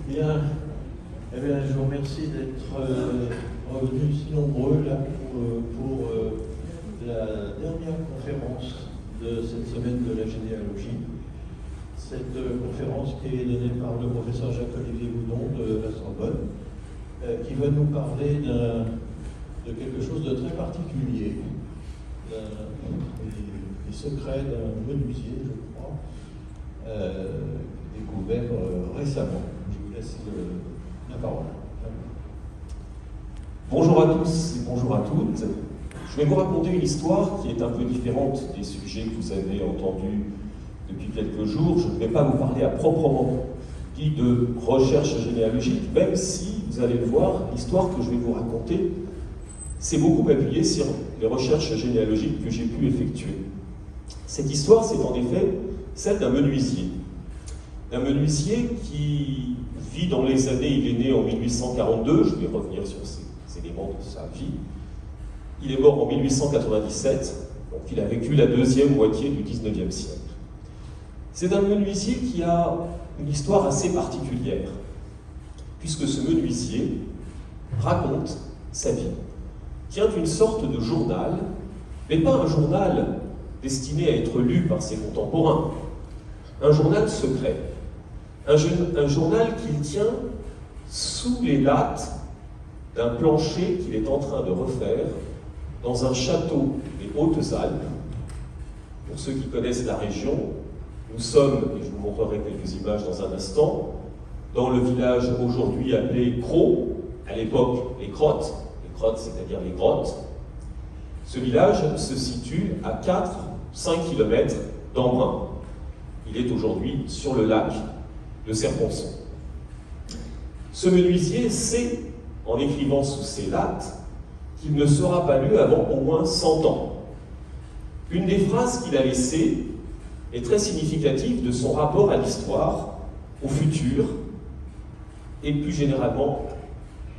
Bien, eh bien, je vous remercie d'être revenus si nombreux là pour la dernière conférence de cette semaine de la généalogie. Cette conférence qui est donnée par le professeur Jacques-Olivier Boudon de la Sorbonne, qui va nous parler de quelque chose de très particulier, des secrets d'un menuisier, je crois, découvert récemment. Je vous laisse la parole. Bonjour à tous et bonjour à toutes. Je vais vous raconter une histoire qui est un peu différente des sujets que vous avez entendus depuis quelques jours. Je ne vais pas vous parler à proprement dit de recherche généalogique, même si, vous allez le voir, l'histoire que je vais vous raconter s'est beaucoup appuyée sur les recherches généalogiques que j'ai pu effectuer. Cette histoire, c'est en effet celle d'un menuisier. D'un menuisier qui vit dans les années, il est né en 1842, je vais revenir sur ces éléments de sa vie. Il est mort en 1897, donc il a vécu la deuxième moitié du 19e siècle. C'est un menuisier qui a une histoire assez particulière, puisque ce menuisier raconte sa vie, tient une sorte de journal, mais pas un journal destiné à être lu par ses contemporains, un journal secret, un journal qu'il tient sous les lattes d'un plancher qu'il est en train de refaire dans un château des Hautes-Alpes. Pour ceux qui connaissent la région, nous sommes, et je vous montrerai quelques images dans un instant, dans le village aujourd'hui appelé Crau, à l'époque les Crottes c'est-à-dire les grottes. Ce village se situe à 4-5 km d'Embrun. Il est aujourd'hui sur le lac de Serponçon. Ce menuisier sait, en écrivant sous ses lattes, qu'il ne sera pas lu avant au moins 100 ans. Une des phrases qu'il a laissées est très significative de son rapport à l'histoire, au futur, et plus généralement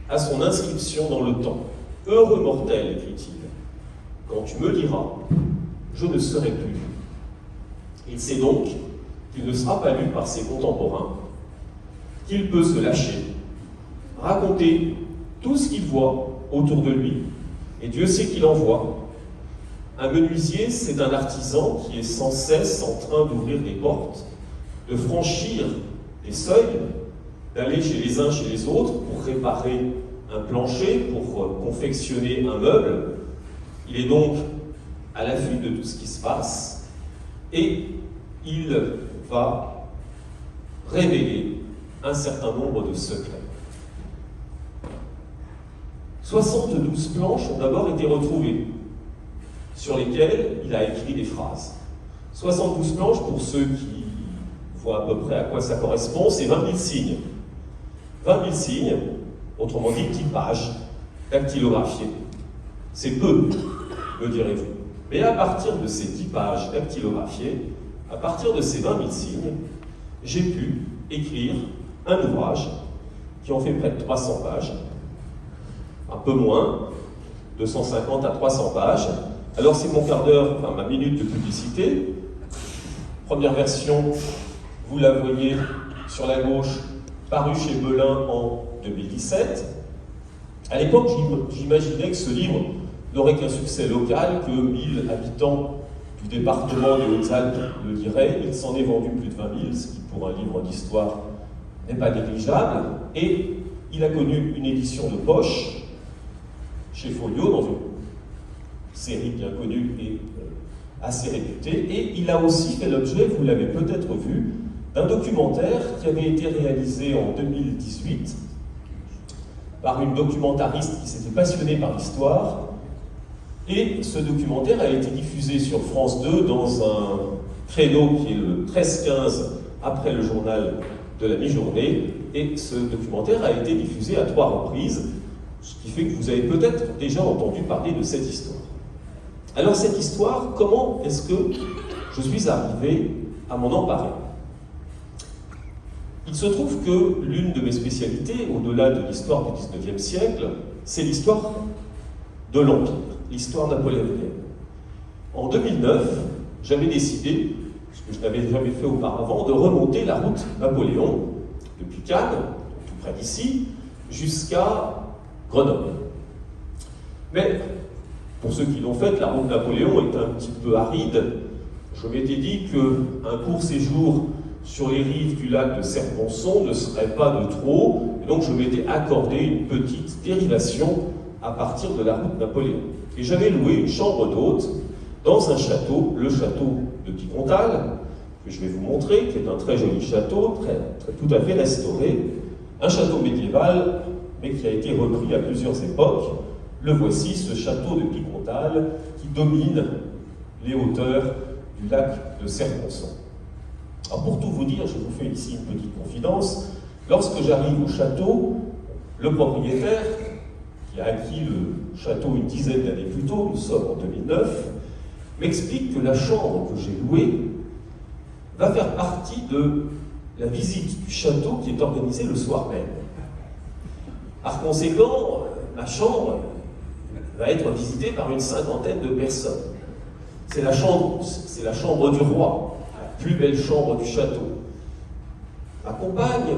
à son inscription dans le temps. « Heureux mortel, écrit-il, quand tu me liras, je ne serai plus. » Il sait donc qu'il ne sera pas lu par ses contemporains, qu'il peut se lâcher, raconter tout ce qu'il voit autour de lui, et Dieu sait qu'il en voit. Un menuisier, c'est un artisan qui est sans cesse en train d'ouvrir des portes, de franchir des seuils, d'aller chez les uns, chez les autres, pour réparer un plancher, pour confectionner un meuble. Il est donc à l'affût de tout ce qui se passe, et il va révéler un certain nombre de secrets. 72 planches ont d'abord été retrouvées, sur lesquelles il a écrit des phrases. 72 planches, pour ceux qui voient à peu près à quoi ça correspond, c'est 20 000 signes. 20 000 signes, autrement dit 10 pages dactylographiées. C'est peu, me direz-vous. Mais à partir de ces 10 pages dactylographiées, à partir de ces 20 000 signes, j'ai pu écrire un ouvrage qui en fait près de 300 pages, un peu moins, 250 à 300 pages. Alors c'est mon quart d'heure, enfin ma minute de publicité. Première version, vous la voyez sur la gauche, parue chez Belin en 2017. À l'époque, j'imaginais que ce livre n'aurait qu'un succès local, que 1000 habitants du département des Hautes-Alpes le liraient. Il s'en est vendu plus de 20 000, ce qui pour un livre d'histoire n'est pas négligeable. Et il a connu une édition de poche chez Folio, dans une série bien connue et assez réputée. Et il a aussi fait l'objet, vous l'avez peut-être vu, d'un documentaire qui avait été réalisé en 2018 par une documentariste qui s'était passionnée par l'histoire. Et ce documentaire a été diffusé sur France 2 dans un créneau qui est le 13-15 après le journal de la mi-journée. Et ce documentaire a été diffusé à 3 reprises, ce qui fait que vous avez peut-être déjà entendu parler de cette histoire. Alors cette histoire, comment est-ce que je suis arrivé à m'en emparer ? Il se trouve que l'une de mes spécialités, au-delà de l'histoire du XIXe siècle, c'est l'histoire de l'Empire, l'histoire napoléonienne. En 2009, j'avais décidé, ce que je n'avais jamais fait auparavant, de remonter la route Napoléon, depuis Cannes, près d'ici, jusqu'à Grenoble. Mais, pour ceux qui l'ont faite, la route Napoléon est un petit peu aride. Je m'étais dit qu'un court séjour sur les rives du lac de Serponçon ne serait pas de trop, et donc je m'étais accordé une petite dérivation à partir de la route Napoléon. Et j'avais loué une chambre d'hôte dans un château, le château de Picontal, que je vais vous montrer, qui est un très joli château, tout à fait restauré, un château médiéval, mais qui a été repris à plusieurs époques. Le voici, ce château de Picontal, qui domine les hauteurs du lac de Serponçon. Alors pour tout vous dire, je vous fais ici une petite confidence. Lorsque j'arrive au château, le propriétaire, qui a acquis le château une dizaine d'années plus tôt, nous sommes en 2009, m'explique que la chambre que j'ai louée va faire partie de la visite du château qui est organisée le soir même. Par conséquent, ma chambre va être visitée par une cinquantaine de personnes. C'est la chambre du roi, la plus belle chambre du château. Ma compagne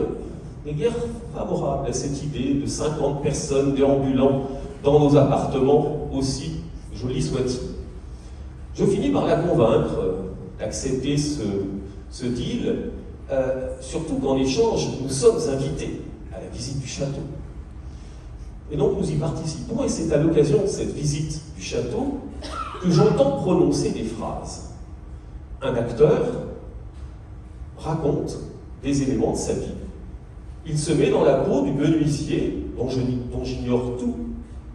n'est guère favorable à cette idée de 50 personnes déambulant dans nos appartements, aussi jolis soient-ils. Je finis par la convaincre d'accepter ce deal, surtout qu'en échange, nous sommes invités à la visite du château. Et donc nous y participons, et c'est à l'occasion de cette visite du château que j'entends prononcer des phrases. Un acteur raconte des éléments de sa vie. Il se met dans la peau du menuisier, dont j'ignore tout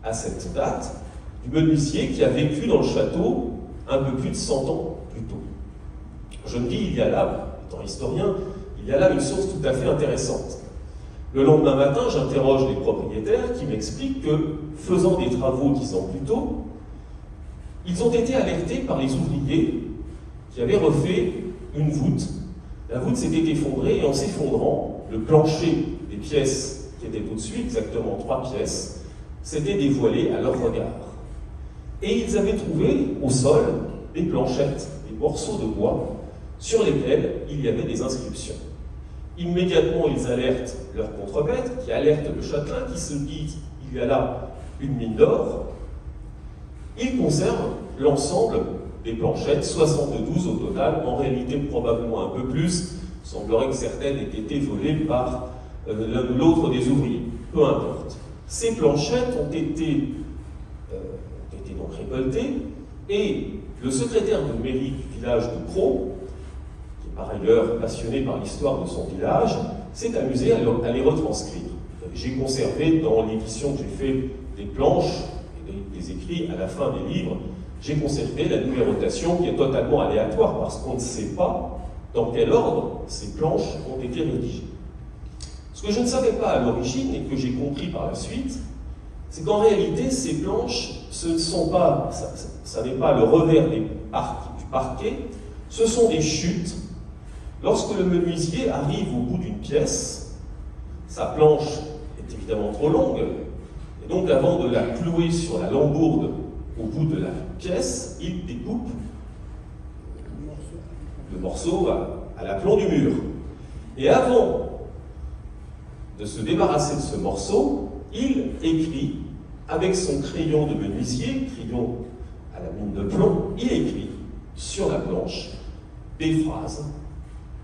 à cette date, du menuisier qui a vécu dans le château un peu plus de 100 ans plus tôt. Je me dis, il y a là, étant historien, il y a là une source tout à fait intéressante. Le lendemain matin, j'interroge les propriétaires qui m'expliquent que, faisant des travaux 10 ans plus tôt, ils ont été alertés par les ouvriers qui avaient refait une voûte. La voûte s'était effondrée et en s'effondrant, le plancher des pièces qui étaient au-dessus, exactement 3 pièces, s'était dévoilé à leur regard. Et ils avaient trouvé au sol des planchettes, des morceaux de bois, sur lesquels il y avait des inscriptions. Immédiatement, ils alertent leur contremaître, qui alerte le châtelain, qui se dit il y a là une mine d'or. Ils conservent l'ensemble des planchettes, 72 au total, en réalité probablement un peu plus. Il semblerait que certaines aient été volées par l'un ou l'autre des ouvriers. Peu importe. Ces planchettes ont été donc récoltées, et le secrétaire de mairie du village de Crau, qui est par ailleurs passionné par l'histoire de son village, s'est amusé à les retranscrire. J'ai conservé dans l'édition que j'ai fait des planches et des écrits à la fin des livres, j'ai conservé la numérotation qui est totalement aléatoire parce qu'on ne sait pas dans quel ordre ces planches ont été rédigées. Ce que je ne savais pas à l'origine et que j'ai compris par la suite, c'est qu'en réalité, ces planches, ce ne sont pas, ça n'est pas le revers du parquet, ce sont des chutes. Lorsque le menuisier arrive au bout d'une pièce, sa planche est évidemment trop longue, et donc avant de la clouer sur la lambourde au bout de la pièce, il découpe le morceau à l'aplomb du mur. Et avant de se débarrasser de ce morceau, il écrit avec son crayon de menuisier, crayon à la mine de plomb, il écrit sur la planche des phrases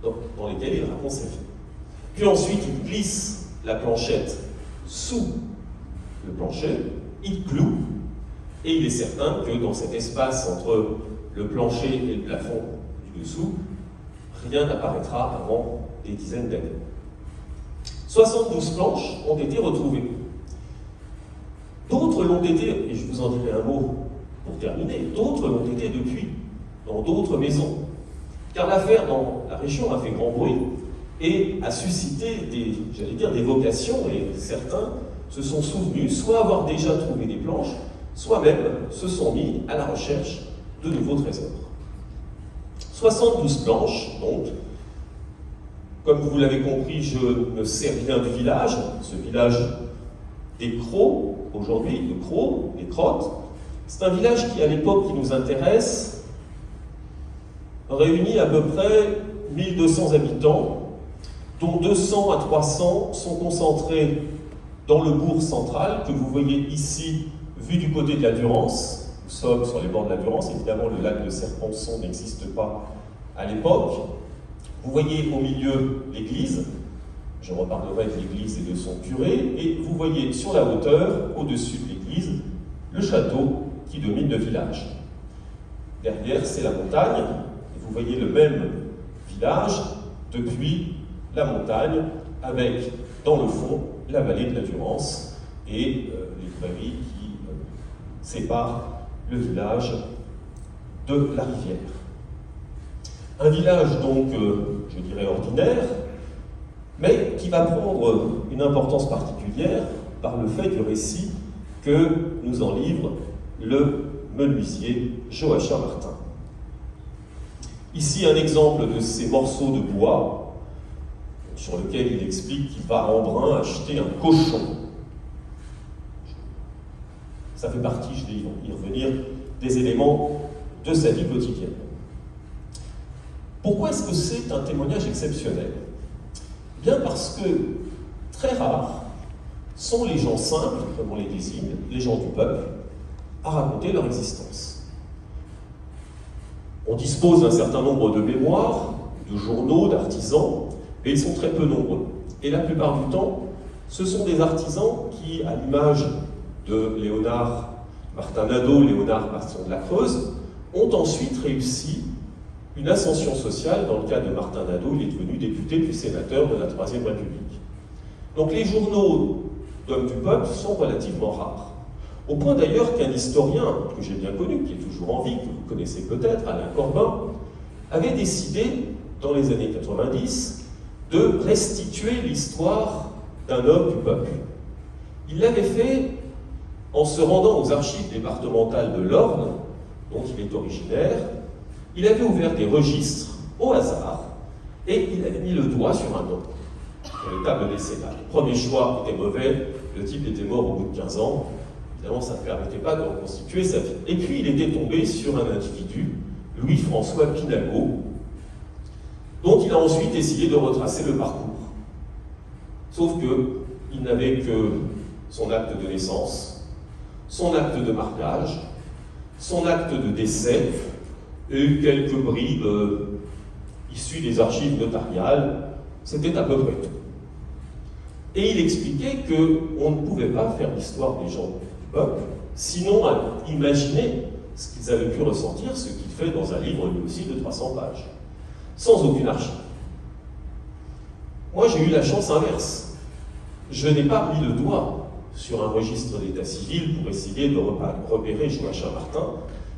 dans lesquelles il raconte sa vie. Puis ensuite, il glisse la planchette sous le plancher, il cloue, et il est certain que dans cet espace entre le plancher et le plafond du dessous, rien n'apparaîtra avant des dizaines d'années. 72 planches ont été retrouvées. D'autres l'ont été, et je vous en dirai un mot pour terminer, d'autres l'ont été depuis, dans d'autres maisons. Car l'affaire dans la région a fait grand bruit et a suscité des vocations, et certains se sont souvenus soit avoir déjà trouvé des planches, soit même se sont mis à la recherche de nouveaux trésors. 72 planches, donc. Comme vous l'avez compris, je ne sais rien du village, ce village des Craux, aujourd'hui, de Craux, des Crottes. C'est un village qui, à l'époque qui nous intéresse, réunit à peu près 1200 habitants, dont 200 à 300 sont concentrés dans le bourg central, que vous voyez ici, vu du côté de la Durance. Nous sommes sur les bords de la Durance, évidemment le lac de Serponçon n'existe pas à l'époque. Vous voyez au milieu l'église, je reparlerai de l'église et de son curé, et vous voyez sur la hauteur, au-dessus de l'église, le château qui domine le village. Derrière, c'est la montagne, et vous voyez le même village depuis la montagne, avec, dans le fond, la vallée de la Durance et les prairies qui séparent le village de la rivière. Un village donc, je dirais ordinaire, mais qui va prendre une importance particulière par le fait du récit que nous en livre le menuisier Joachim Martin. Ici un exemple de ces morceaux de bois sur lequel il explique qu'il va à Embrun acheter un cochon. Ça fait partie, je vais y revenir, des éléments de sa vie quotidienne. Pourquoi est-ce que c'est un témoignage exceptionnel? Bien parce que très rares sont les gens simples, comme on les désigne, les gens du peuple, à raconter leur existence. On dispose d'un certain nombre de mémoires, de journaux, d'artisans, mais ils sont très peu nombreux. Et la plupart du temps, ce sont des artisans qui, à l'image de Léonard Martin Nadeau, Léonard Martin de la Creuse, ont ensuite réussi une ascension sociale. Dans le cas de Martin Nadeau, il est devenu député puis sénateur de la Troisième République. Donc les journaux d'hommes du peuple sont relativement rares. Au point d'ailleurs qu'un historien que j'ai bien connu, qui est toujours en vie, que vous connaissez peut-être, Alain Corbin, avait décidé, dans les années 90, de restituer l'histoire d'un homme du peuple. Il l'avait fait en se rendant aux archives départementales de l'Orne, dont il est originaire. Il avait ouvert des registres au hasard et il avait mis le doigt sur un nom, sur les tables décennales. Le premier choix était mauvais, le type était mort au bout de 15 ans. Évidemment, ça ne permettait pas de reconstituer sa vie. Et puis, il était tombé sur un individu, Louis-François Pinagot, dont il a ensuite essayé de retracer le parcours. Sauf qu'il n'avait que son acte de naissance, son acte de mariage, son acte de décès, et quelques bribes issues des archives notariales. C'était à peu près tout. Et il expliquait qu'on ne pouvait pas faire l'histoire des gens du peuple, sinon à imaginer ce qu'ils avaient pu ressentir, ce qu'il fait dans un livre lui aussi de 300 pages, sans aucune archive. Moi, j'ai eu la chance inverse. Je n'ai pas mis le doigt sur un registre d'état civil pour essayer de repérer Joachim Martin.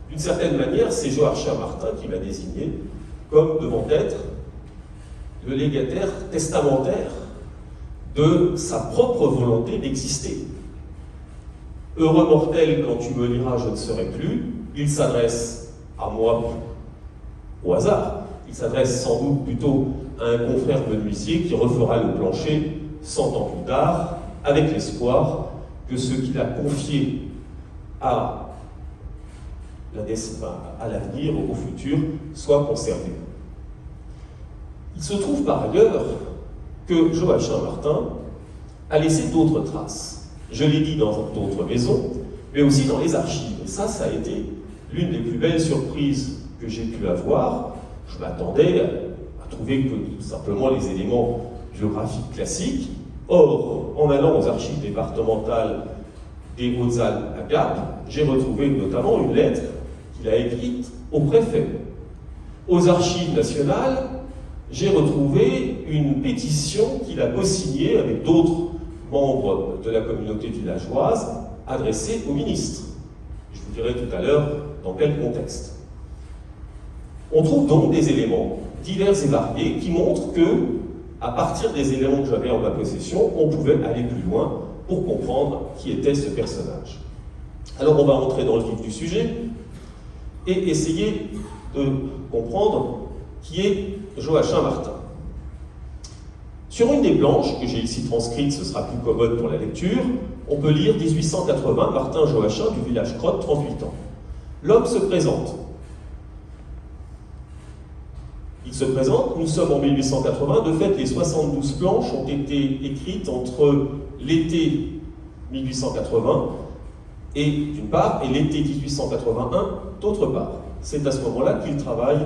D'une certaine manière, c'est Joachim Martin qui m'a désigné comme devant être le légataire testamentaire de sa propre volonté d'exister. Heureux mortel, quand tu me liras, je ne serai plus. Il s'adresse à moi au hasard. Il s'adresse sans doute plutôt à un confrère menuisier qui refera le plancher 100 ans plus tard, avec l'espoir que ce qu'il a confié à l'avenir, au futur, soit conservé. Il se trouve par ailleurs que Joachim Martin a laissé d'autres traces. Je l'ai dit dans d'autres maisons, mais aussi dans les archives. Et ça a été l'une des plus belles surprises que j'ai pu avoir. Je m'attendais à trouver que tout simplement les éléments biographiques classiques. Or, en allant aux archives départementales des Hautes-Alpes à Gap, j'ai retrouvé notamment une lettre qu'il a écrite au préfet. Aux archives nationales, j'ai retrouvé une pétition qu'il a co-signée avec d'autres membres de la communauté villageoise, adressée au ministre. Je vous dirai tout à l'heure dans quel contexte. On trouve donc des éléments divers et variés qui montrent que, à partir des éléments que j'avais en ma possession, on pouvait aller plus loin pour comprendre qui était ce personnage. Alors on va entrer dans le vif du sujet et essayer de comprendre qui est Joachim Martin. Sur une des planches que j'ai ici transcrite, ce sera plus commode pour la lecture, on peut lire 1880, Martin Joachim du village Crotte, 38 ans. L'homme se présente. Il se présente. Nous sommes en 1880. De fait, les 72 planches ont été écrites entre l'été 1880 et d'une part, et l'été 1881 d'autre part. C'est à ce moment-là qu'il travaille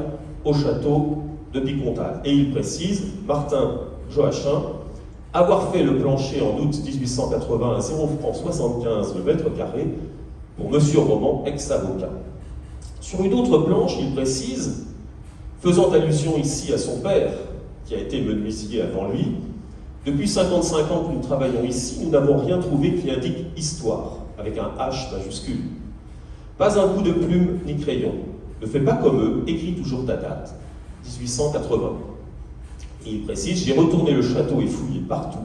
au château de Picontal. Et il précise, Martin Joachim, avoir fait le plancher en août 1880 à 0 francs 75 le mètre carré pour Monsieur Roman, ex-avocat. Sur une autre planche, il précise, faisant allusion ici à son père, qui a été menuisier avant lui, depuis 55 ans que nous travaillons ici, nous n'avons rien trouvé qui indique histoire, avec un H majuscule. Pas un coup de plume ni crayon. Ne fais pas comme eux, écrit toujours ta date, 1880. Et il précise, j'ai retourné le château et fouillé partout.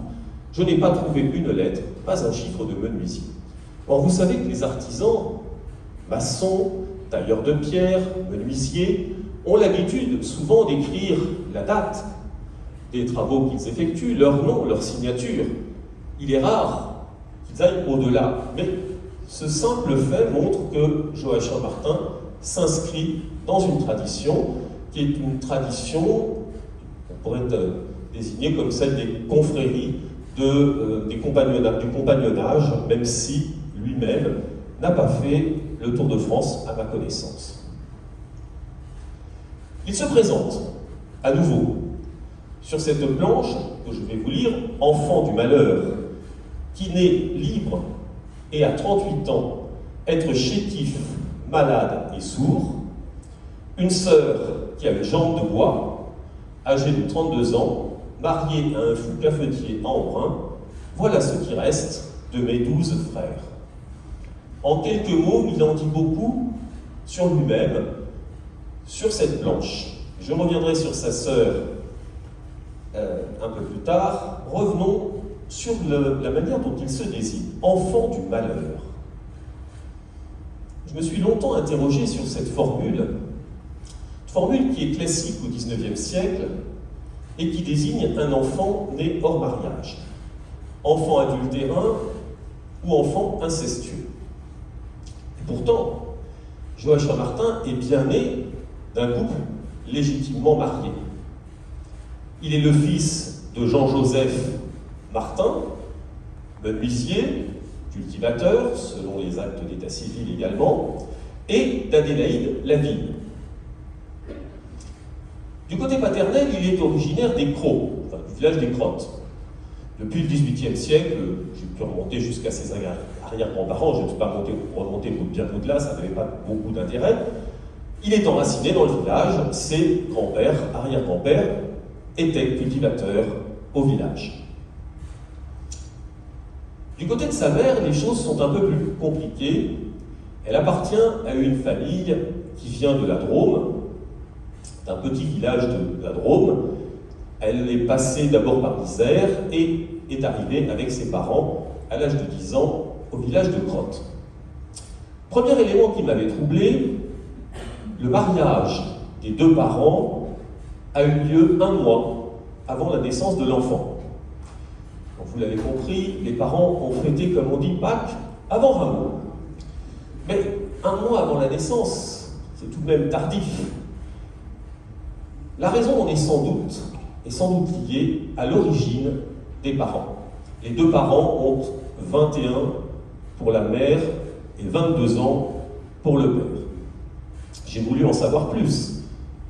Je n'ai pas trouvé une lettre, pas un chiffre de menuisier. Or, vous savez que les artisans, maçons, tailleurs de pierre, menuisiers, ont l'habitude souvent d'écrire la date des travaux qu'ils effectuent, leur nom, leur signature. Il est rare qu'ils aillent au-delà. Mais ce simple fait montre que Joachim Martin s'inscrit dans une tradition qui est une tradition, on pourrait désigner comme celle des confréries, du compagnonnage, même si lui-même n'a pas fait le Tour de France à ma connaissance. Il se présente à nouveau sur cette planche que je vais vous lire, enfant du malheur, qui naît libre et à 38 ans être chétif, malade et sourd, une sœur qui a une jambe de bois, âgée de 32 ans, mariée à un fou cafetier à Embrun, voilà ce qui reste de mes 12 frères. En quelques mots, il en dit beaucoup sur lui-même, sur cette planche. Je reviendrai sur sa sœur un peu plus tard. Revenons sur la manière dont il se désigne, enfant du malheur. Je me suis longtemps interrogé sur cette formule qui est classique au XIXe siècle et qui désigne un enfant né hors mariage, enfant adultérin ou enfant incestueux. Et pourtant, Joachim Martin est bien né d'un couple légitimement marié. Il est le fils de Jean-Joseph Martin, menuisier, cultivateur, selon les actes d'état civil également, et d'Adélaïde Lavigne. Du côté paternel, il est originaire des Crocs, enfin du village des Crottes. Depuis le XVIIIe siècle, j'ai pu remonter jusqu'à ses arrière-grands-parents, je ne suis pas remonté bien au-delà, ça n'avait pas beaucoup d'intérêt. Il est enraciné dans le village, ses grands-pères, arrière-grands-pères, étaient cultivateurs au village. Du côté de sa mère, les choses sont un peu plus compliquées. Elle appartient à une famille qui vient de la Drôme, d'un petit village de la Drôme. Elle est passée d'abord par l'Isère et est arrivée avec ses parents à l'âge de 10 ans au village de Crotte. Premier élément qui m'avait troublé, le mariage des deux parents a eu lieu 1 mois avant la naissance de l'enfant. Donc vous l'avez compris, les parents ont fêté, comme on dit, Pâques avant Rameau. Mais 1 mois avant la naissance, c'est tout de même tardif. La raison en est sans doute liée à l'origine des parents. Les deux parents ont 21 pour la mère et 22 ans pour le père. J'ai voulu en savoir plus.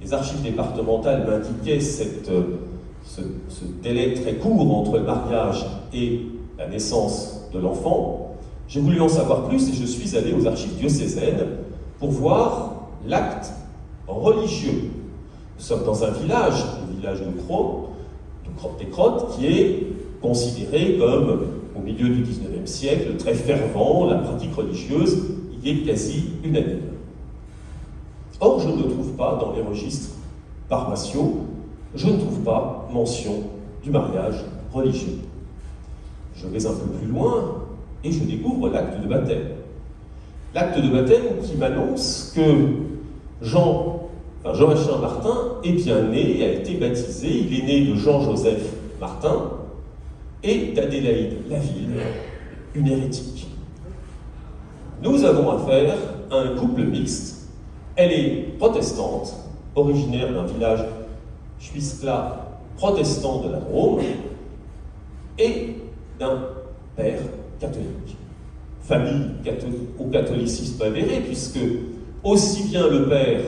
Les archives départementales m'indiquaient ce délai très court entre le mariage et la naissance de l'enfant. J'ai voulu en savoir plus et je suis allé aux archives diocésaines pour voir l'acte religieux. Nous sommes dans un village, le village de des Crottes, qui est considéré comme, au milieu du XIXe siècle, très fervent. La pratique religieuse y est quasi unanime. Or, je ne trouve pas dans les registres paroissiaux, je ne trouve pas mention du mariage religieux. Je vais un peu plus loin et je découvre l'acte de baptême. L'acte de baptême qui m'annonce que Joachim Martin est bien né et a été baptisé. Il est né de Jean-Joseph Martin et d'Adélaïde Lavigne, une hérétique. Nous avons affaire à un couple mixte. Elle est protestante, originaire d'un village Schwiskla, protestant de la Drôme, et d'un père catholique. Famille au catholicisme avéré, puisque aussi bien le père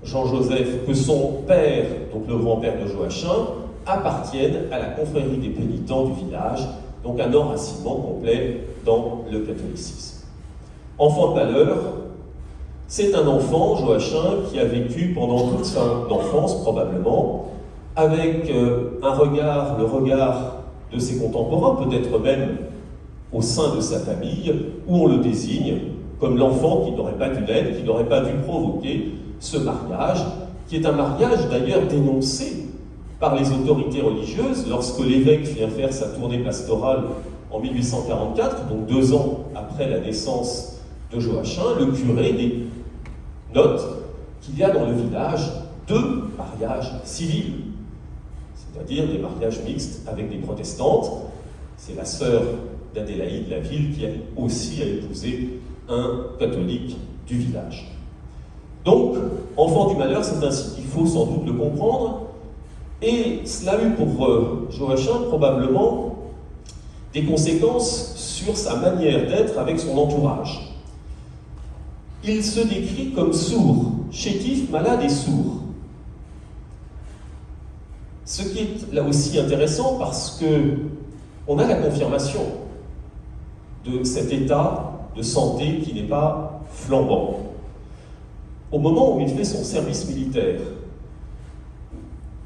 Jean-Joseph que son père, donc le grand-père de Joachim, appartiennent à la confrérie des pénitents du village, donc un enracinement complet dans le catholicisme. Enfant de valeur, c'est un enfant, Joachim, qui a vécu pendant toute son enfance, probablement, avec le regard de ses contemporains, peut-être même au sein de sa famille, où on le désigne comme l'enfant qui n'aurait pas dû l'être, qui n'aurait pas dû provoquer ce mariage, qui est un mariage d'ailleurs dénoncé par les autorités religieuses lorsque l'évêque vient faire sa tournée pastorale en 1844, donc 2 ans après la naissance de Joachim. Le curé note qu'il y a dans le village 2 mariages civils, c'est-à-dire des mariages mixtes avec des protestantes. C'est la sœur d'Adélaïde Laville qui a aussi épousé un catholique du village. Donc, enfant du malheur, c'est ainsi qu'il faut sans doute le comprendre, et cela a eu pour Joachim probablement des conséquences sur sa manière d'être avec son entourage. Il se décrit comme sourd, chétif, malade et sourd. Ce qui est là aussi intéressant parce que on a la confirmation de cet état de santé qui n'est pas flambant. Au moment où il fait son service militaire,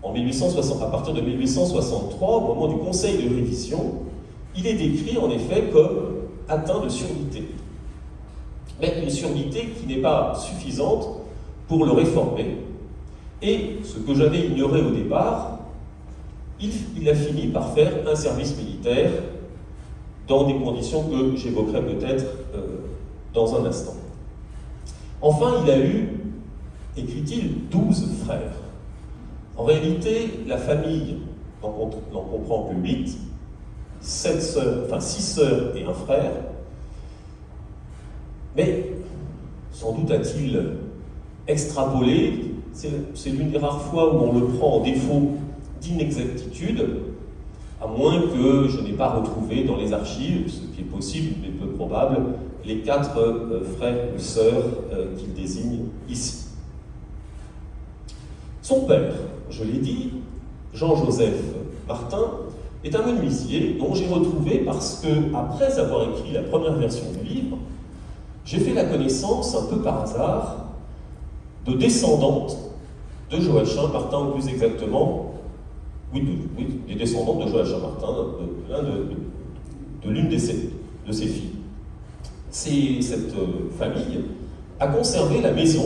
à partir de 1863, au moment du Conseil de révision, il est décrit en effet comme atteint de surdité. Mais une surdité qui n'est pas suffisante pour le réformer. Et ce que j'avais ignoré au départ, il a fini par faire un service militaire dans des conditions que j'évoquerai peut-être dans un instant. Enfin, il a eu, écrit-il, 12 frères. En réalité, la famille n'en comprend que 8, 6 sœurs et un frère. Mais, sans doute a-t-il extrapolé, c'est l'une des rares fois où on le prend en défaut d'inexactitude, à moins que je n'ai pas retrouvé dans les archives, ce qui est possible mais peu probable, les 4 frères ou sœurs qu'il désigne ici. Son père, je l'ai dit, Jean-Joseph Martin, est un menuisier dont j'ai retrouvé parce que, après avoir écrit la première version du livre, j'ai fait la connaissance, un peu par hasard, de descendantes de Joachim Martin, ou plus exactement, des descendantes de Joachim Martin, de l'une de ses filles. Cette famille a conservé la maison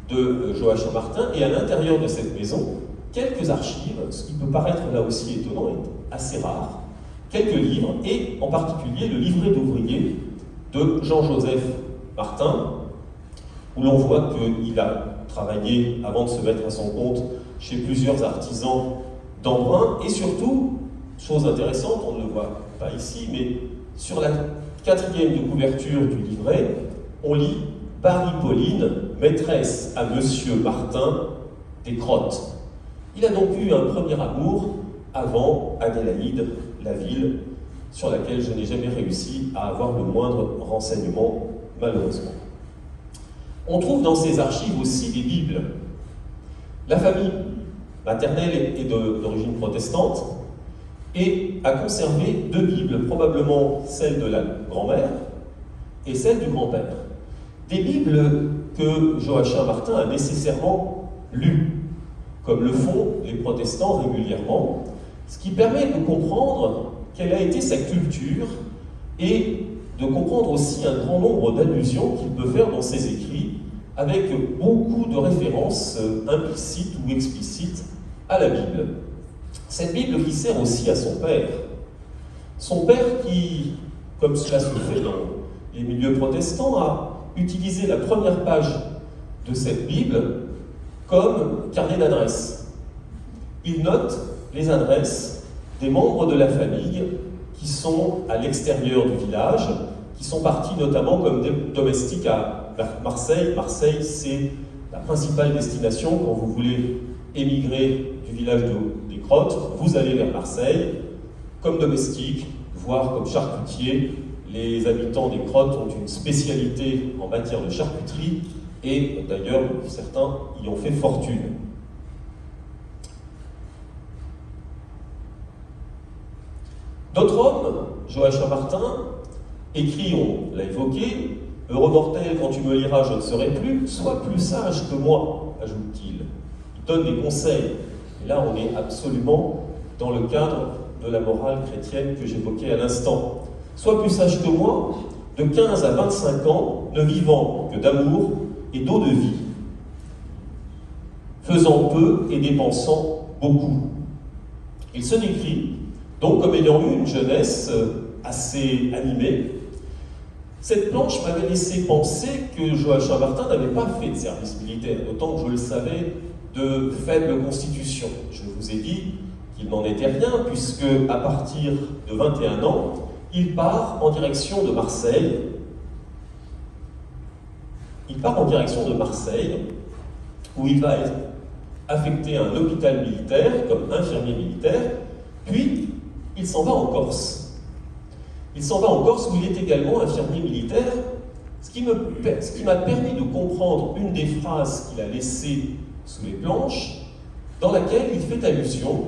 de Joachim Martin, et à l'intérieur de cette maison, quelques archives, ce qui peut paraître là aussi étonnant et assez rare, quelques livres, et en particulier le livret d'ouvrier de Jean-Joseph Martin, où l'on voit qu'il a travaillé, avant de se mettre à son compte, chez plusieurs artisans d'embrun, et surtout, chose intéressante, on ne le voit pas ici, mais sur la 4e de couverture du livret, on lit « Marie-Pauline, maîtresse à Monsieur Martin des Crottes ». Il a donc eu un premier amour avant Adélaïde Laville, sur laquelle je n'ai jamais réussi à avoir le moindre renseignement, malheureusement. On trouve dans ces archives aussi des Bibles. La famille maternelle est d'origine protestante et a conservé 2 Bibles, probablement celle de la grand-mère et celle du grand-père. Des Bibles que Joachim Martin a nécessairement lues, comme le font les protestants régulièrement, ce qui permet de comprendre quelle a été sa culture et de comprendre aussi un grand nombre d'allusions qu'il peut faire dans ses écrits, avec beaucoup de références implicites ou explicites à la Bible. Cette Bible qui sert aussi à son père. Son père qui, comme cela se fait dans les milieux protestants, a utilisé la première page de cette Bible comme carnet d'adresses. Il note les adresses des membres de la famille qui sont à l'extérieur du village, qui sont partis notamment comme domestiques à Marseille. Marseille, c'est la principale destination quand vous voulez émigré du village des Crottes, vous allez vers Marseille, comme domestique, voire comme charcutier. Les habitants des Crottes ont une spécialité en matière de charcuterie, et d'ailleurs, certains y ont fait fortune. D'autres hommes, Joachim Martin, écrit, on l'a évoqué, « Heureux mortel, quand tu me liras, je ne serai plus, sois plus sage que moi », ajoute-t-il. Il donne des conseils. Et là, on est absolument dans le cadre de la morale chrétienne que j'évoquais à l'instant. « Sois plus sage que moi, de 15 à 25 ans, ne vivant que d'amour et d'eau de vie, faisant peu et dépensant beaucoup. » Il se décrit donc comme ayant eu une jeunesse assez animée. Cette planche m'avait laissé penser que Joachim Martin n'avait pas fait de service militaire, d'autant que je le savais de faible constitution. Je vous ai dit qu'il n'en était rien, puisque à partir de 21 ans, il part en direction de Marseille. Où il va être affecté à un hôpital militaire comme infirmier militaire, puis il s'en va en Corse. Il s'en va en Corse où il est également infirmier militaire, ce qui m'a permis de comprendre une des phrases qu'il a laissées sous les planches, dans laquelle il fait allusion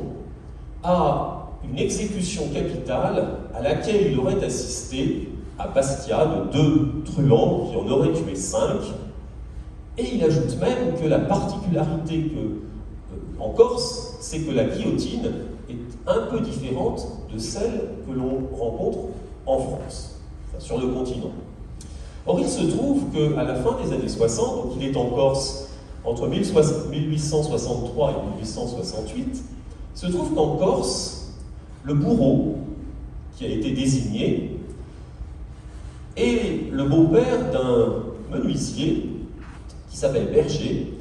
à une exécution capitale à laquelle il aurait assisté à Bastia de 2 truands qui en auraient tué 5. Et il ajoute même que la particularité en Corse, c'est que la guillotine est un peu différente de celle que l'on rencontre en France, enfin, sur le continent. Or, il se trouve qu'à la fin des années 60, donc il est en Corse entre 1863 et 1868, il se trouve qu'en Corse, le bourreau qui a été désigné est le beau-père d'un menuisier qui s'appelle Berger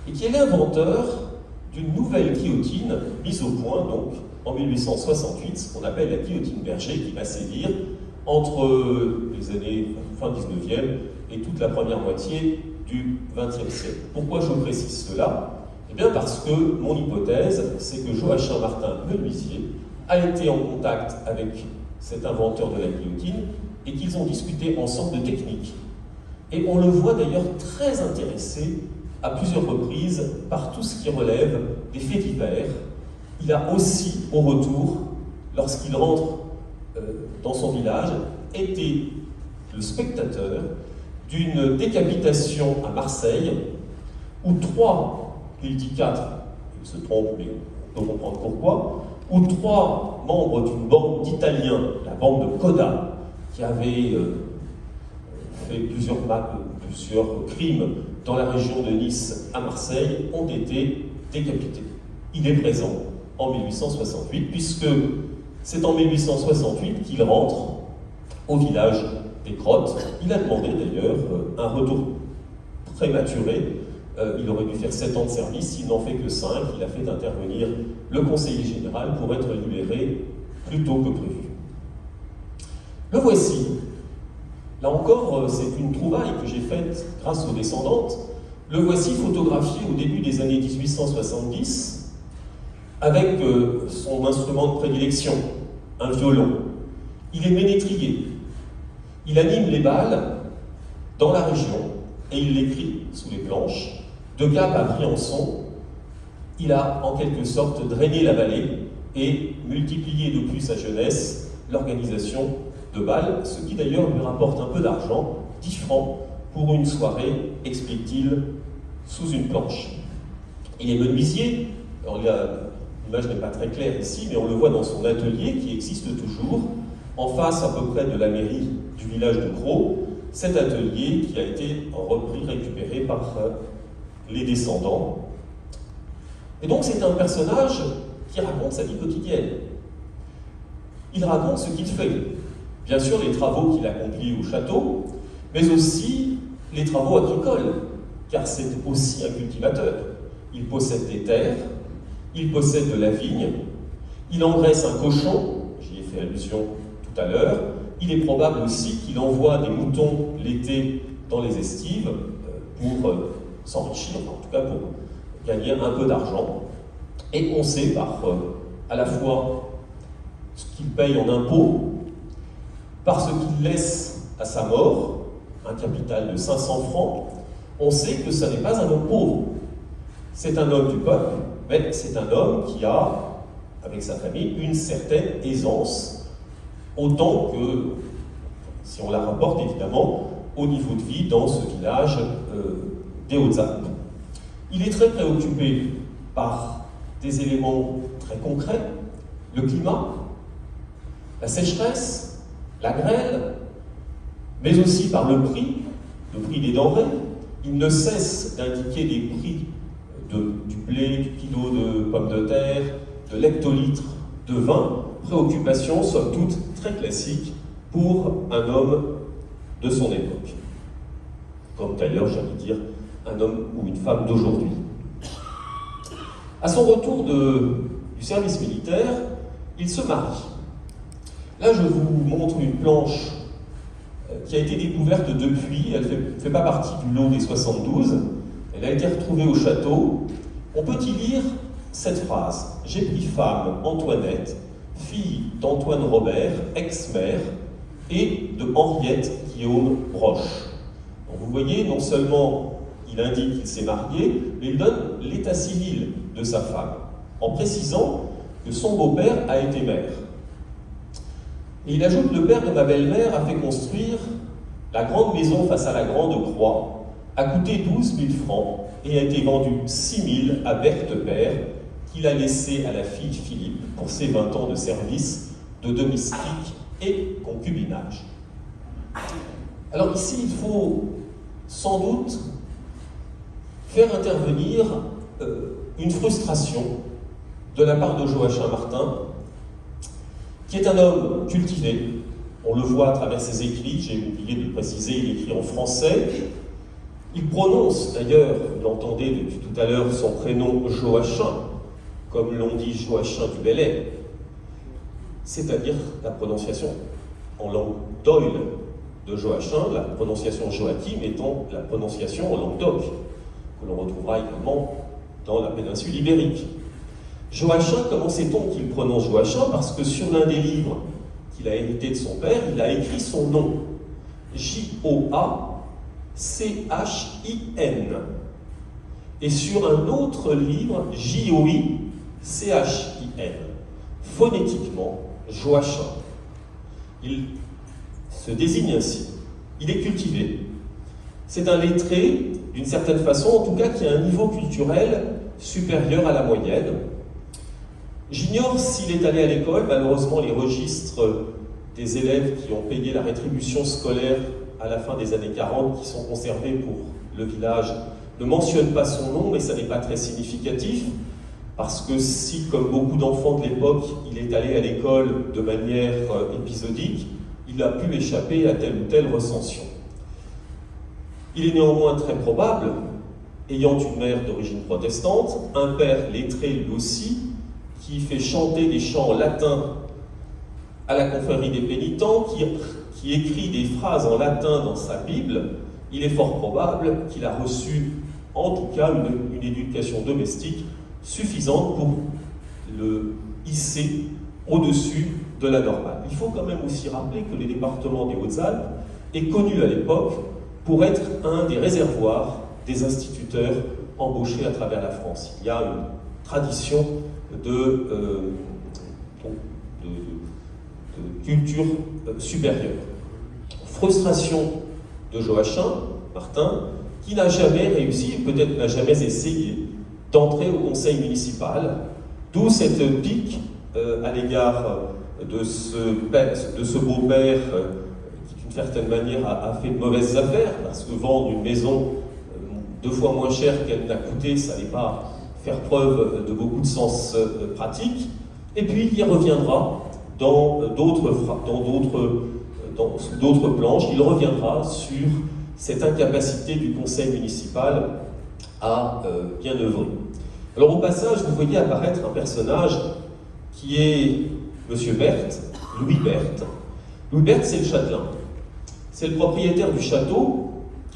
et qui est l'inventeur d'une nouvelle guillotine mise au point donc en 1868, ce qu'on appelle la guillotine Berger, qui va sévir entre les années fin 19e et toute la première moitié du XXe siècle. Pourquoi je précise cela? Eh bien parce que mon hypothèse, c'est que Joachim Martin, menuisier, a été en contact avec cet inventeur de la guillotine et qu'ils ont discuté ensemble de techniques. Et on le voit d'ailleurs très intéressé à plusieurs reprises par tout ce qui relève des faits divers. Il a aussi, au retour, lorsqu'il rentre dans son village, été le spectateur d'une décapitation à Marseille, où 3, il dit 4, il se trompe, mais on peut comprendre pourquoi, où 3 membres d'une bande d'Italiens, la bande de Coda, qui avait fait plusieurs crimes dans la région de Nice à Marseille, ont été décapités. Il est présent en 1868, puisque c'est en 1868 qu'il rentre au village des Crottes. Il a demandé d'ailleurs un retour prématuré. Il aurait dû faire 7 ans de service, il n'en fait que 5. Il a fait intervenir le conseiller général pour être libéré plus tôt que prévu. Le voici. Là encore, c'est une trouvaille que j'ai faite grâce aux descendantes. Le voici photographié au début des années 1870 avec son instrument de prédilection, un violon. Il est ménétrier. Il anime les bals dans la région et il l'écrit sous les planches. De Gap à Briançon, il a en quelque sorte drainé la vallée et multiplié depuis sa jeunesse l'organisation de bals, ce qui d'ailleurs lui rapporte un peu d'argent, 10 francs pour une soirée, explique-t-il, sous une planche. Il est menuisier. Alors l'image n'est pas très claire ici, mais on le voit dans son atelier qui existe toujours, en face à peu près de la mairie du village de Gros, cet atelier qui a été repris, récupéré par les descendants. Et donc c'est un personnage qui raconte sa vie quotidienne. Il raconte ce qu'il fait. Bien sûr les travaux qu'il accomplit au château, mais aussi les travaux agricoles, car c'est aussi un cultivateur. Il possède des terres, il possède de la vigne, il engraisse un cochon, j'y ai fait allusion tout à l'heure. Il est probable aussi qu'il envoie des moutons l'été dans les estives pour s'enrichir, en tout cas pour gagner un peu d'argent. Et on sait par à la fois ce qu'il paye en impôts, par ce qu'il laisse à sa mort, un capital de 500 francs, on sait que ce n'est pas un homme pauvre. C'est un homme du peuple, mais c'est un homme qui a, avec sa famille, une certaine aisance, autant que, si on la rapporte évidemment, au niveau de vie dans ce village des Hautes-Alpes. Il est très préoccupé par des éléments très concrets, le climat, la sécheresse, la grêle, mais aussi par le prix des denrées. Il ne cesse d'indiquer des prix du blé, du kilo de pommes de terre, de l'hectolitre de vin, préoccupation somme toute très classique pour un homme de son époque. Comme d'ailleurs, j'allais dire, un homme ou une femme d'aujourd'hui. À son retour du service militaire, il se marie. Là, je vous montre une planche qui a été découverte depuis, elle ne fait pas partie du lot des 72, elle a été retrouvée au château. On peut y lire cette phrase: « J'ai pris femme Antoinette, fille d'Antoine Robert, ex-maire, et de Henriette Guillaume Broche. » Donc vous voyez, non seulement il indique qu'il s'est marié, mais il donne l'état civil de sa femme, en précisant que son beau-père a été maire. Et il ajoute: « Le père de ma belle-mère a fait construire la grande maison face à la Grande Croix, a coûté 12 000 francs et a été vendu 6 000 à Berthe Père, qu'il a laissé à la fille Philippe pour ses 20 ans de service de domestique et concubinage. » Alors ici, il faut sans doute faire intervenir une frustration de la part de Joachim Martin, qui est un homme cultivé. On le voit à travers ses écrits, j'ai oublié de le préciser, il écrit en français. Il prononce d'ailleurs, vous l'entendez depuis tout à l'heure, son prénom Joachim, comme l'on dit Joachim du Bellay, c'est-à-dire la prononciation en langue d'Oil de Joachim, la prononciation Joachim étant la prononciation en langue d'Oc, que l'on retrouvera également dans la péninsule ibérique. Joachim, comment sait-on qu'il prononce Joachim? Parce que sur l'un des livres qu'il a hérité de son père, il a écrit son nom, J-O-A-C-H-I-N. Et sur un autre livre, J-O-I-C-H-I-N. Phonétiquement, Joachim. Il se désigne ainsi. Il est cultivé. C'est un lettré, d'une certaine façon, en tout cas, qui a un niveau culturel supérieur à la moyenne. J'ignore s'il est allé à l'école. Malheureusement, les registres des élèves qui ont payé la rétribution scolaire à la fin des années 40, qui sont conservés pour le village, ne mentionnent pas son nom, mais ça n'est pas très significatif, parce que si, comme beaucoup d'enfants de l'époque, il est allé à l'école de manière épisodique, il a pu échapper à telle ou telle recension. Il est néanmoins très probable, ayant une mère d'origine protestante, un père lettré lui aussi, qui fait chanter des chants latins à la confrérie des pénitents, qui écrit des phrases en latin dans sa Bible. Il est fort probable qu'il a reçu, en tout cas, une éducation domestique suffisante pour le hisser au-dessus de la normale. Il faut quand même aussi rappeler que le département des Hautes-Alpes est connu à l'époque pour être un des réservoirs des instituteurs embauchés à travers la France. Il y a une tradition de culture supérieure. Frustration de Joachim Martin, qui n'a jamais réussi, peut-être n'a jamais essayé, d'entrer au conseil municipal, d'où cette pique à l'égard de ce beau-père qui, d'une certaine manière, a fait de mauvaises affaires, parce que vendre une maison 2 fois moins chère qu'elle n'a coûté, ça n'est pas faire preuve de beaucoup de sens pratique. Et puis il y reviendra dans d'autres planches, il reviendra sur cette incapacité du conseil municipal à bien œuvrer. Alors au passage, vous voyez apparaître un personnage qui est M. Berthe, Louis Berthe. Louis Berthe, c'est le châtelain. C'est le propriétaire du château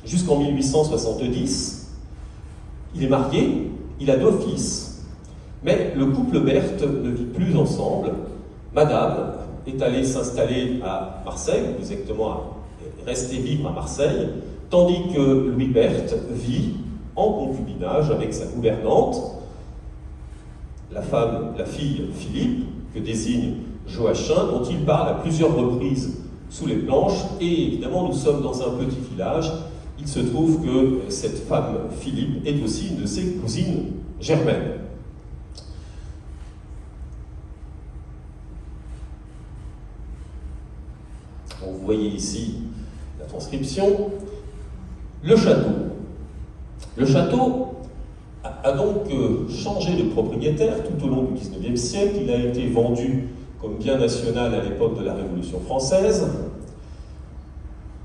jusqu'en 1870. Il est marié, il a 2 fils. Mais le couple Berthe ne vit plus ensemble. Madame est allée s'installer à Marseille, plus exactement rester vivre à Marseille, tandis que Louis Berthe vit en concubinage avec sa gouvernante, la fille Philippe, que désigne Joachim, dont il parle à plusieurs reprises sous les planches. Et évidemment, nous sommes dans un petit village. Il se trouve que cette femme Philippe est aussi une de ses cousines germaines. Bon, vous voyez ici la transcription. Le château. Le château a donc changé de propriétaire tout au long du XIXe siècle. Il a été vendu comme bien national à l'époque de la Révolution française.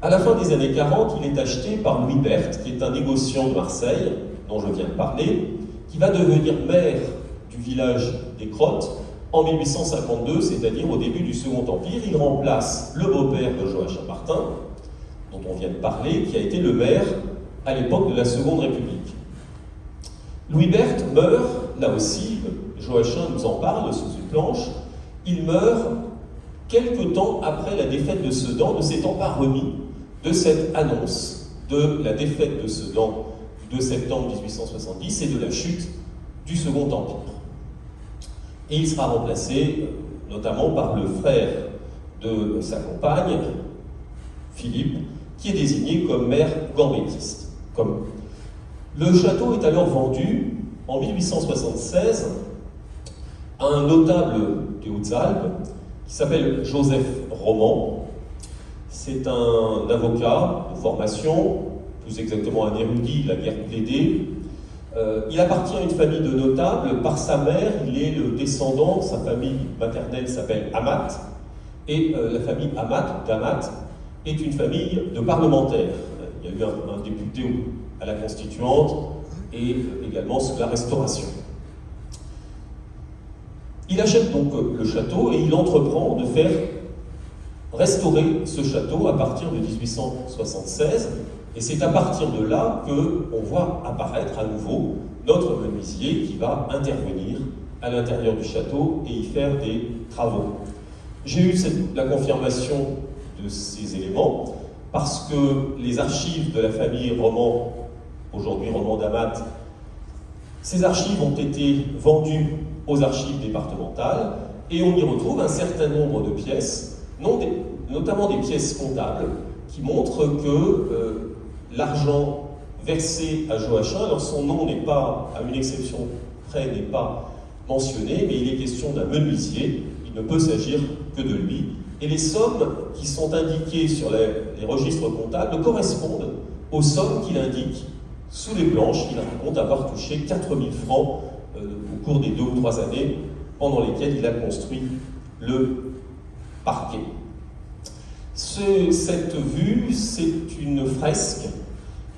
À la fin des années 40, il est acheté par Louis Berthe, qui est un négociant de Marseille, dont je viens de parler, qui va devenir maire du village des Crottes en 1852, c'est-à-dire au début du Second Empire. Il remplace le beau-père de Joachim Martin, dont on vient de parler, qui a été le maire à l'époque de la Seconde République. Louis Berthe meurt, là aussi, Joachim nous en parle sous une planche, il meurt quelque temps après la défaite de Sedan, ne s'étant pas remis de cette annonce de la défaite de Sedan du 2 septembre 1870 et de la chute du Second Empire. Et il sera remplacé notamment par le frère de sa compagne, Philippe, qui est désigné comme maire gambétiste. Le château est alors vendu en 1876 à un notable des Hautes-Alpes qui s'appelle Joseph Roman. C'est un avocat de formation, plus exactement un érudit de la guerre plaidée. Il appartient à une famille de notables. Par sa mère, il est le descendant, sa famille maternelle s'appelle Amat, et la famille Amat, d'Amat, est une famille de parlementaires. Il y a eu un député à la Constituante et également sous la Restauration. Il achète donc le château et il entreprend de faire restaurer ce château à partir de 1876. Et c'est à partir de là qu'on voit apparaître à nouveau notre menuisier qui va intervenir à l'intérieur du château et y faire des travaux. J'ai eu la confirmation de ces éléments parce que les archives de la famille Roman, aujourd'hui Roman d'Amat, ces archives ont été vendues aux archives départementales et on y retrouve un certain nombre de pièces, notamment des pièces comptables, qui montrent que l'argent versé à Joachim, alors son nom n'est pas, à une exception près, n'est pas mentionné, mais il est question d'un menuisier, il ne peut s'agir que de lui, et les sommes qui sont indiquées sur les registres comptables correspondent aux sommes qu'il indique sous les planches. Il raconte avoir touché 4000 francs au cours des 2 ou 3 années pendant lesquelles il a construit le parquet. Cette vue, c'est une fresque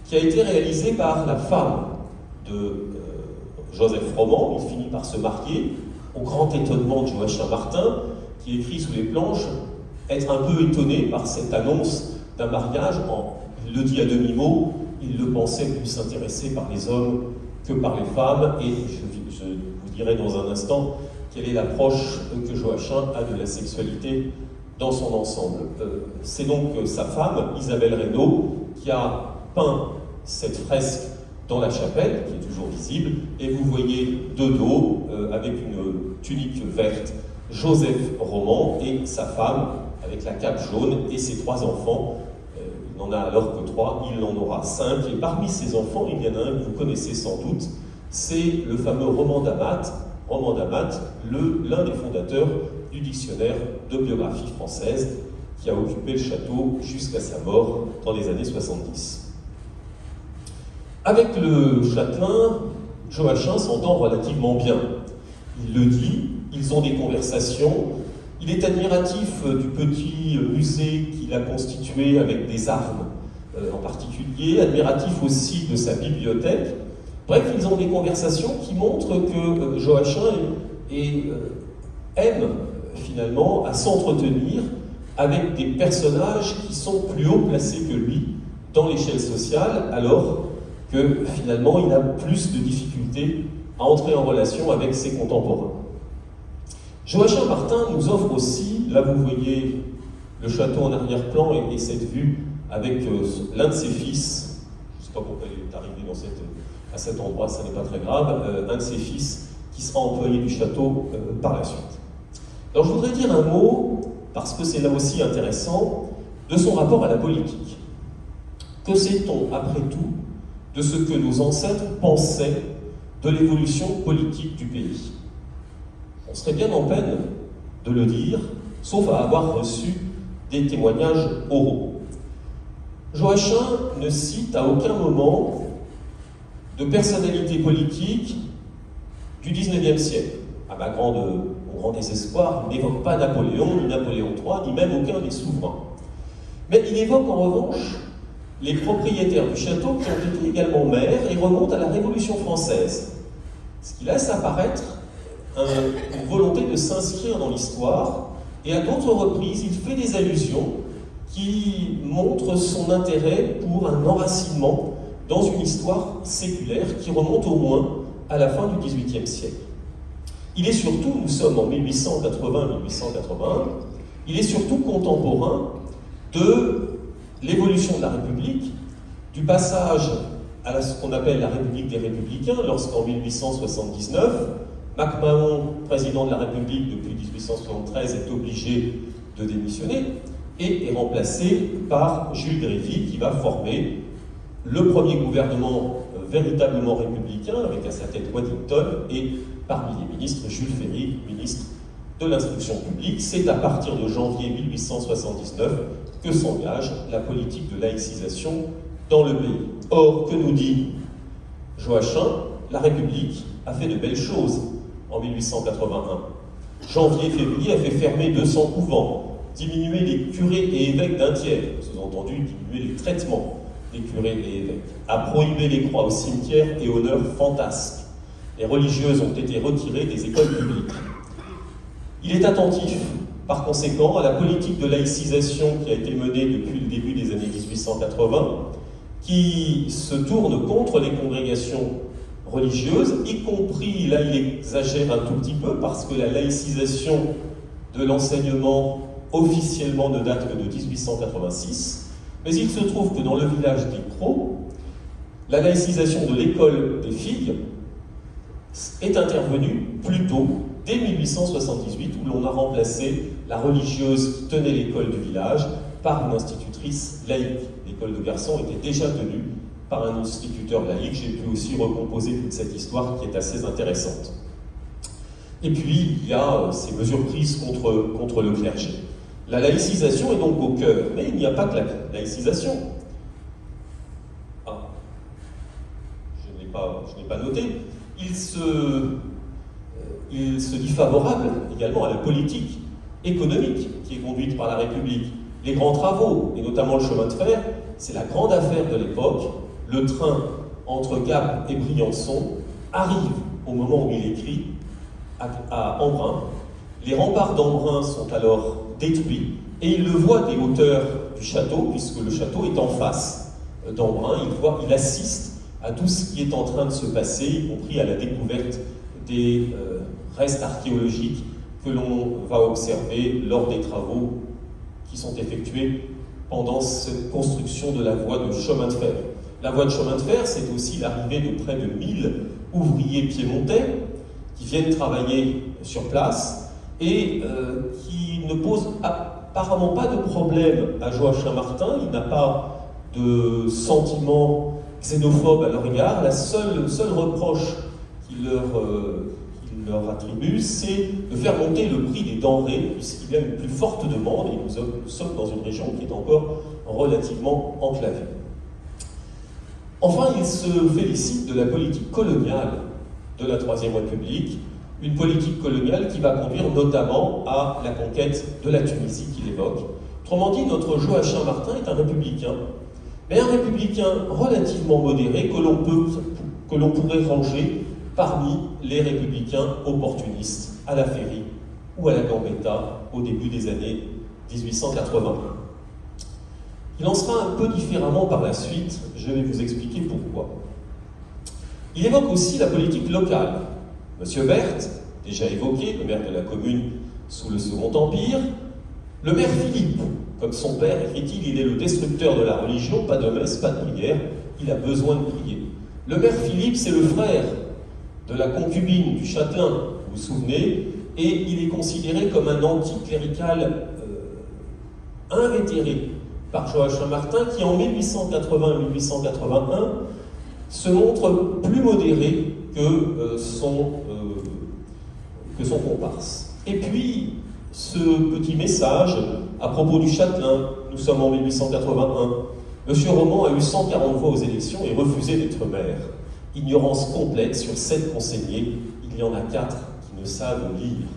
qui a été réalisée par la femme de Joseph Roman. Il finit par se marier, au grand étonnement de Joachim Martin, qui écrit sous les planches être un peu étonné par cette annonce d'un mariage. Il le dit à demi-mot, il le pensait plus s'intéresser par les hommes que par les femmes, et je vous dirai dans un instant quelle est l'approche que Joachim a de la sexualité dans son ensemble. C'est donc sa femme, Isabelle Reynaud, qui a peint cette fresque dans la chapelle, qui est toujours visible, et vous voyez de dos, avec une tunique verte, Joseph Roman et sa femme, avec la cape jaune, et ses 3 enfants. Il n'en a alors que 3, il en aura 5, et parmi ces enfants, il y en a un que vous connaissez sans doute, c'est le fameux Roman d'Amat, l'un des fondateurs du dictionnaire de biographie française, qui a occupé le château jusqu'à sa mort dans les années 70. Avec le châtelain, Joachim s'entend relativement bien. Il le dit, ils ont des conversations. Il est admiratif du petit musée qu'il a constitué avec des armes en particulier, admiratif aussi de sa bibliothèque. Bref, ils ont des conversations qui montrent que Joachim aime finalement à s'entretenir avec des personnages qui sont plus haut placés que lui dans l'échelle sociale, alors que finalement il a plus de difficultés à entrer en relation avec ses contemporains. Joachim Martin nous offre aussi, là vous voyez le château en arrière-plan et cette vue avec l'un de ses fils, je ne sais pas pourquoi il est arrivé à cet endroit, ça n'est pas très grave, un de ses fils qui sera employé du château par la suite. Alors je voudrais dire un mot, parce que c'est là aussi intéressant, de son rapport à la politique. Que sait-on, après tout, de ce que nos ancêtres pensaient de l'évolution politique du pays? On serait bien en peine de le dire, sauf à avoir reçu des témoignages oraux. Joachim ne cite à aucun moment de personnalité politique du XIXe siècle. À mon grand désespoir, il n'évoque pas Napoléon, ni Napoléon III, ni même aucun des souverains. Mais il évoque en revanche les propriétaires du château qui ont été également maires et remontent à la Révolution française. Ce qui laisse apparaître une volonté de s'inscrire dans l'histoire, et à d'autres reprises, il fait des allusions qui montrent son intérêt pour un enracinement dans une histoire séculaire qui remonte au moins à la fin du XVIIIe siècle. Il est surtout, nous sommes en 1880-1881, il est surtout contemporain de l'évolution de la République, du passage à ce qu'on appelle la République des Républicains, lorsqu'en 1879, MacMahon, président de la République depuis 1873, est obligé de démissionner et est remplacé par Jules Grévy, qui va former le premier gouvernement véritablement républicain, avec à sa tête Waddington, et parmi les ministres, Jules Ferry, ministre de l'Instruction publique. C'est à partir de janvier 1879 que s'engage la politique de laïcisation dans le pays. Or, que nous dit Joachim? La République a fait de belles choses en 1881. Janvier-février a fait fermer 200 couvents, diminuer les curés et évêques d'un tiers, sous-entendu diminuer les traitements des curés et évêques, a prohibé les croix au cimetière et honneurs fantasques. Les religieuses ont été retirées des écoles publiques. Il est attentif, par conséquent, à la politique de laïcisation qui a été menée depuis le début des années 1880, qui se tourne contre les congrégations religieuses, y compris, là il exagère un tout petit peu, parce que la laïcisation de l'enseignement officiellement ne date que de 1886, mais il se trouve que dans le village d'Écraux, la laïcisation de l'école des filles est intervenue plus tôt, dès 1878, où l'on a remplacé la religieuse qui tenait l'école du village par une institutrice laïque. L'école de garçons était déjà tenue par un instituteur laïque. J'ai pu aussi recomposer toute cette histoire qui est assez intéressante. Et puis, il y a ces mesures prises contre le clergé. La laïcisation est donc au cœur, mais il n'y a pas que la laïcisation. Ah, je n'ai pas noté. Il se dit favorable également à la politique économique qui est conduite par la République. Les grands travaux, et notamment le chemin de fer, c'est la grande affaire de l'époque. Le train entre Gap et Briançon arrive au moment où il écrit à Embrun. Les remparts d'Embrun sont alors détruits et il le voit des hauteurs du château, puisque le château est en face d'Embrun. Il assiste à tout ce qui est en train de se passer, y compris à la découverte des restes archéologiques que l'on va observer lors des travaux qui sont effectués pendant cette construction de la voie de chemin de fer. La voie de chemin de fer, c'est aussi l'arrivée de près de 1000 ouvriers piémontais qui viennent travailler sur place et qui ne posent apparemment pas de problème à Joachim Martin. Il n'a pas de sentiment xénophobe à leur égard. Le seul reproche qu'il leur attribue, c'est de faire monter le prix des denrées, puisqu'il y a une plus forte demande, et nous sommes dans une région qui est encore relativement enclavée. Enfin, il se félicite de la politique coloniale de la Troisième République, une politique coloniale qui va conduire notamment à la conquête de la Tunisie qu'il évoque. Autrement dit, notre Joachim Martin est un républicain, mais un républicain relativement modéré que l'on pourrait ranger parmi les républicains opportunistes à la Ferry ou à la Gambetta au début des années 1880. Il en sera un peu différemment par la suite, je vais vous expliquer pourquoi. Il évoque aussi la politique locale Monsieur Berthe, déjà évoqué, le maire de la commune sous le Second Empire. Le maire Philippe, comme son père, écrit-il, il est le destructeur de la religion, pas de messe, pas de prière, il a besoin de prier. Le maire Philippe, c'est le frère de la concubine du châtelain, vous vous souvenez, et il est considéré comme un anticlérical invétéré par Joachim Martin, qui en 1880-1881 se montre plus modéré que son comparse. Et puis, ce petit message à propos du châtelain, nous sommes en 1881, Monsieur Roman a eu 140 voix aux élections et refusé d'être maire. Ignorance complète sur 7 conseillers, il y en a 4 qui ne savent lire.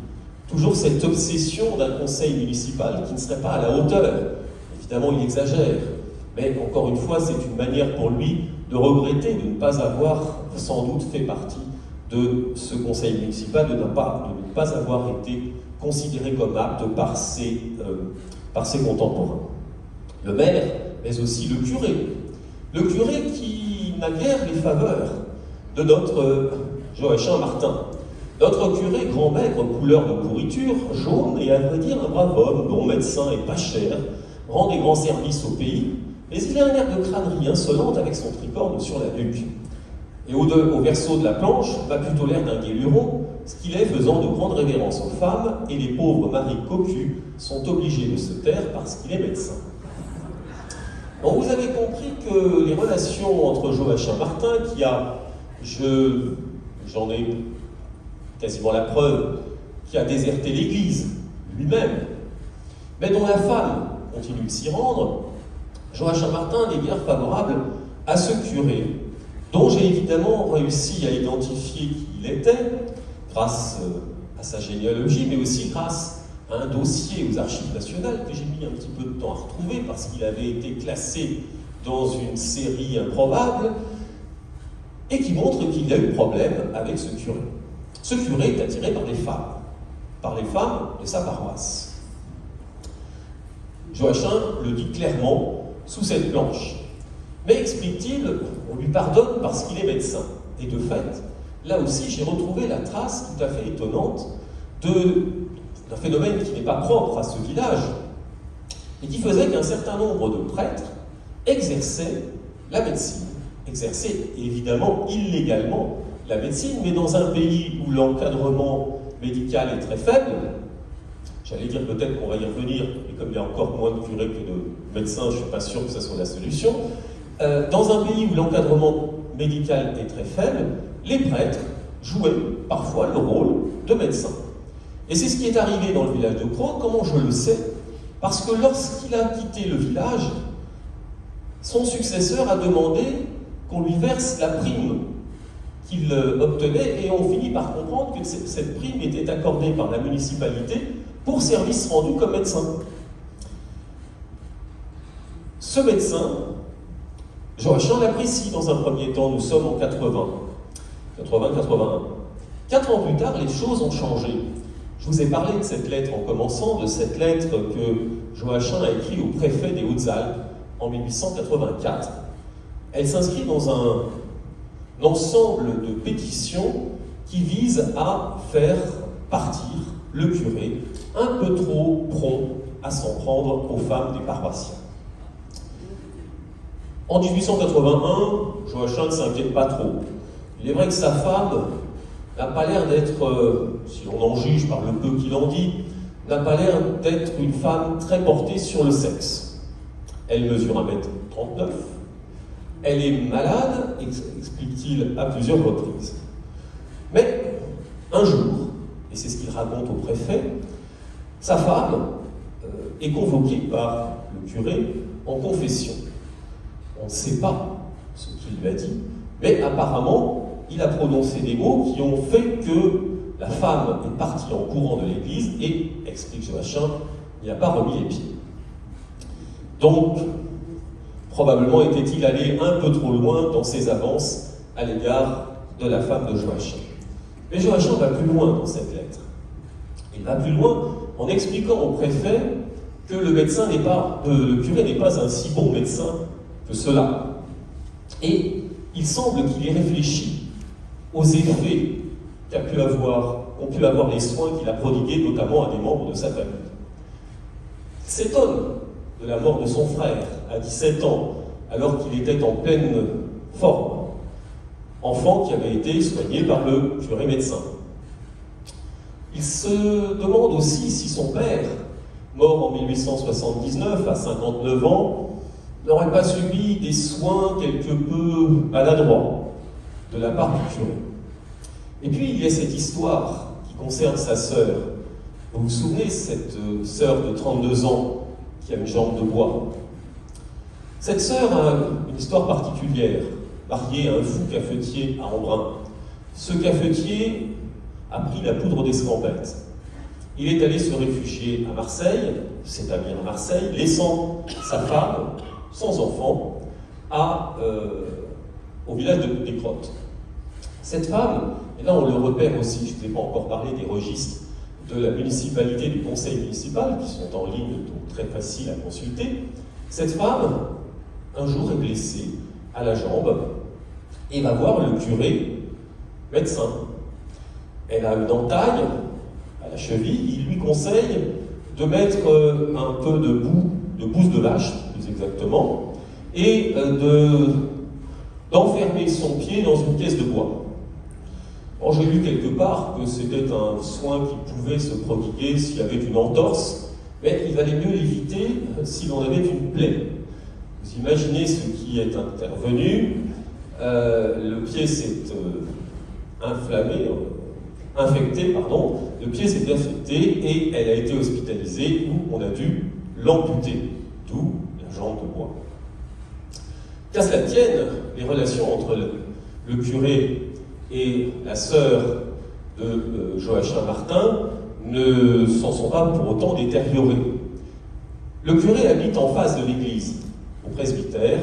Toujours cette obsession d'un conseil municipal qui ne serait pas à la hauteur. Évidemment, il exagère, mais encore une fois, c'est une manière pour lui de regretter de ne pas avoir sans doute fait partie de ce conseil municipal, de ne pas avoir été considéré comme apte par ses contemporains. Le maire, mais aussi le curé. Le curé qui n'a guère les faveurs de notre Joachim Martin. Notre curé, grand maigre, couleur de pourriture, jaune et à vrai dire un brave homme, bon médecin et pas cher, rend des grands services au pays, mais il a un air de crânerie insolente avec son tricorne sur la nuque. Et au verso de la planche, va plutôt l'air d'un guéluron, ce qu'il est faisant de grandes révérences aux femmes, et les pauvres maris cocus sont obligés de se taire parce qu'il est médecin. Donc vous avez compris que les relations entre Joachim Martin, qui a, j'en ai quasiment la preuve, qui a déserté l'Église lui-même, mais dont la femme continue de s'y rendre, Joachim Martin n'est guère favorable à ce curé, dont j'ai évidemment réussi à identifier qui il était, grâce à sa généalogie, mais aussi grâce à un dossier aux Archives nationales que j'ai mis un petit peu de temps à retrouver parce qu'il avait été classé dans une série improbable et qui montre qu'il y a eu problème avec ce curé. Ce curé est attiré par les femmes de sa paroisse. Joachim le dit clairement sous cette planche. Mais, explique-t-il, on lui pardonne parce qu'il est médecin. Et de fait, là aussi, j'ai retrouvé la trace tout à fait étonnante d'un phénomène qui n'est pas propre à ce village, et qui faisait qu'un certain nombre de prêtres exerçaient la médecine. Exerçaient évidemment illégalement la médecine, mais dans un pays où l'encadrement médical est très faible, j'allais dire peut-être qu'on va y revenir, et comme il y a encore moins de curés que de médecins, je ne suis pas sûr que ce soit la solution. Dans un pays où l'encadrement médical est très faible, les prêtres jouaient parfois le rôle de médecins. Et c'est ce qui est arrivé dans le village de Croix. Comment je le sais? Parce que lorsqu'il a quitté le village, son successeur a demandé qu'on lui verse la prime qu'il obtenait, et on finit par comprendre que cette prime était accordée par la municipalité pour service rendu comme médecin. Ce médecin, Joachim l'apprécie dans un premier temps, nous sommes en 80-81. 4 ans plus tard, les choses ont changé. Je vous ai parlé de cette lettre en commençant, de cette lettre que Joachim a écrite au préfet des Hautes-Alpes en 1884. Elle s'inscrit dans un ensemble de pétitions qui visent à faire partir le curé un peu trop prompt à s'en prendre aux femmes des paroissiens. En 1881, Joachim ne s'inquiète pas trop. Il est vrai que sa femme n'a pas l'air d'être, si on en juge par le peu qu'il en dit, n'a pas l'air d'être une femme très portée sur le sexe. Elle mesure 1m39, elle est malade, explique-t-il à plusieurs reprises. Mais un jour, et c'est ce qu'il raconte au préfet, sa femme est convoquée par le curé en confession. On ne sait pas ce qu'il lui a dit, mais apparemment, il a prononcé des mots qui ont fait que la femme est partie en courant de l'église et, explique Joachim, il n'a pas remis les pieds. Donc, probablement était-il allé un peu trop loin dans ses avances à l'égard de la femme de Joachim. Mais Joachim va plus loin dans cette lettre. Il va plus loin en expliquant au préfet que le curé n'est pas un si bon médecin que cela. Et il semble qu'il ait réfléchi aux effets qu'ont pu avoir les soins qu'il a prodigués, notamment à des membres de sa famille. Il s'étonne de la mort de son frère à 17 ans, alors qu'il était en pleine forme, enfant qui avait été soigné par le curé médecin. Il se demande aussi si son père, mort en 1879 à 59 ans, n'aurait pas subi des soins quelque peu maladroits de la part du curé. Et puis il y a cette histoire qui concerne sa sœur. Vous vous souvenez, cette sœur de 32 ans qui a une jambe de bois. Cette sœur a une histoire particulière, mariée à un fou cafetier à Embrun. Ce cafetier a pris la poudre d'escampette. Il est allé se réfugier à Marseille, s'établir à Marseille, laissant sa femme, sans enfant, au village des Crottes. Cette femme, et là on le repère aussi, je ne vous ai pas encore parlé des registres de la municipalité, du conseil municipal, qui sont en ligne, donc très faciles à consulter. Cette femme, un jour, est blessée à la jambe et va voir le curé médecin. Elle a une entaille à la cheville, il lui conseille de mettre un peu de bouse de vache, plus exactement, et d'enfermer son pied dans une caisse de bois. Or, j'ai lu quelque part que c'était un soin qui pouvait se prodiguer s'il y avait une entorse, mais il valait mieux l'éviter si l'on avait une plaie. Vous imaginez ce qui est intervenu, le pied s'est infecté, le pied s'est infecté et elle a été hospitalisée où on a dû l'amputer, d'où la jambe de bois. Qu'à cela tienne, les relations entre le curé et la sœur de Joachim Martin ne s'en sont pas pour autant détériorées. Le curé habite en face de l'église, au presbytère.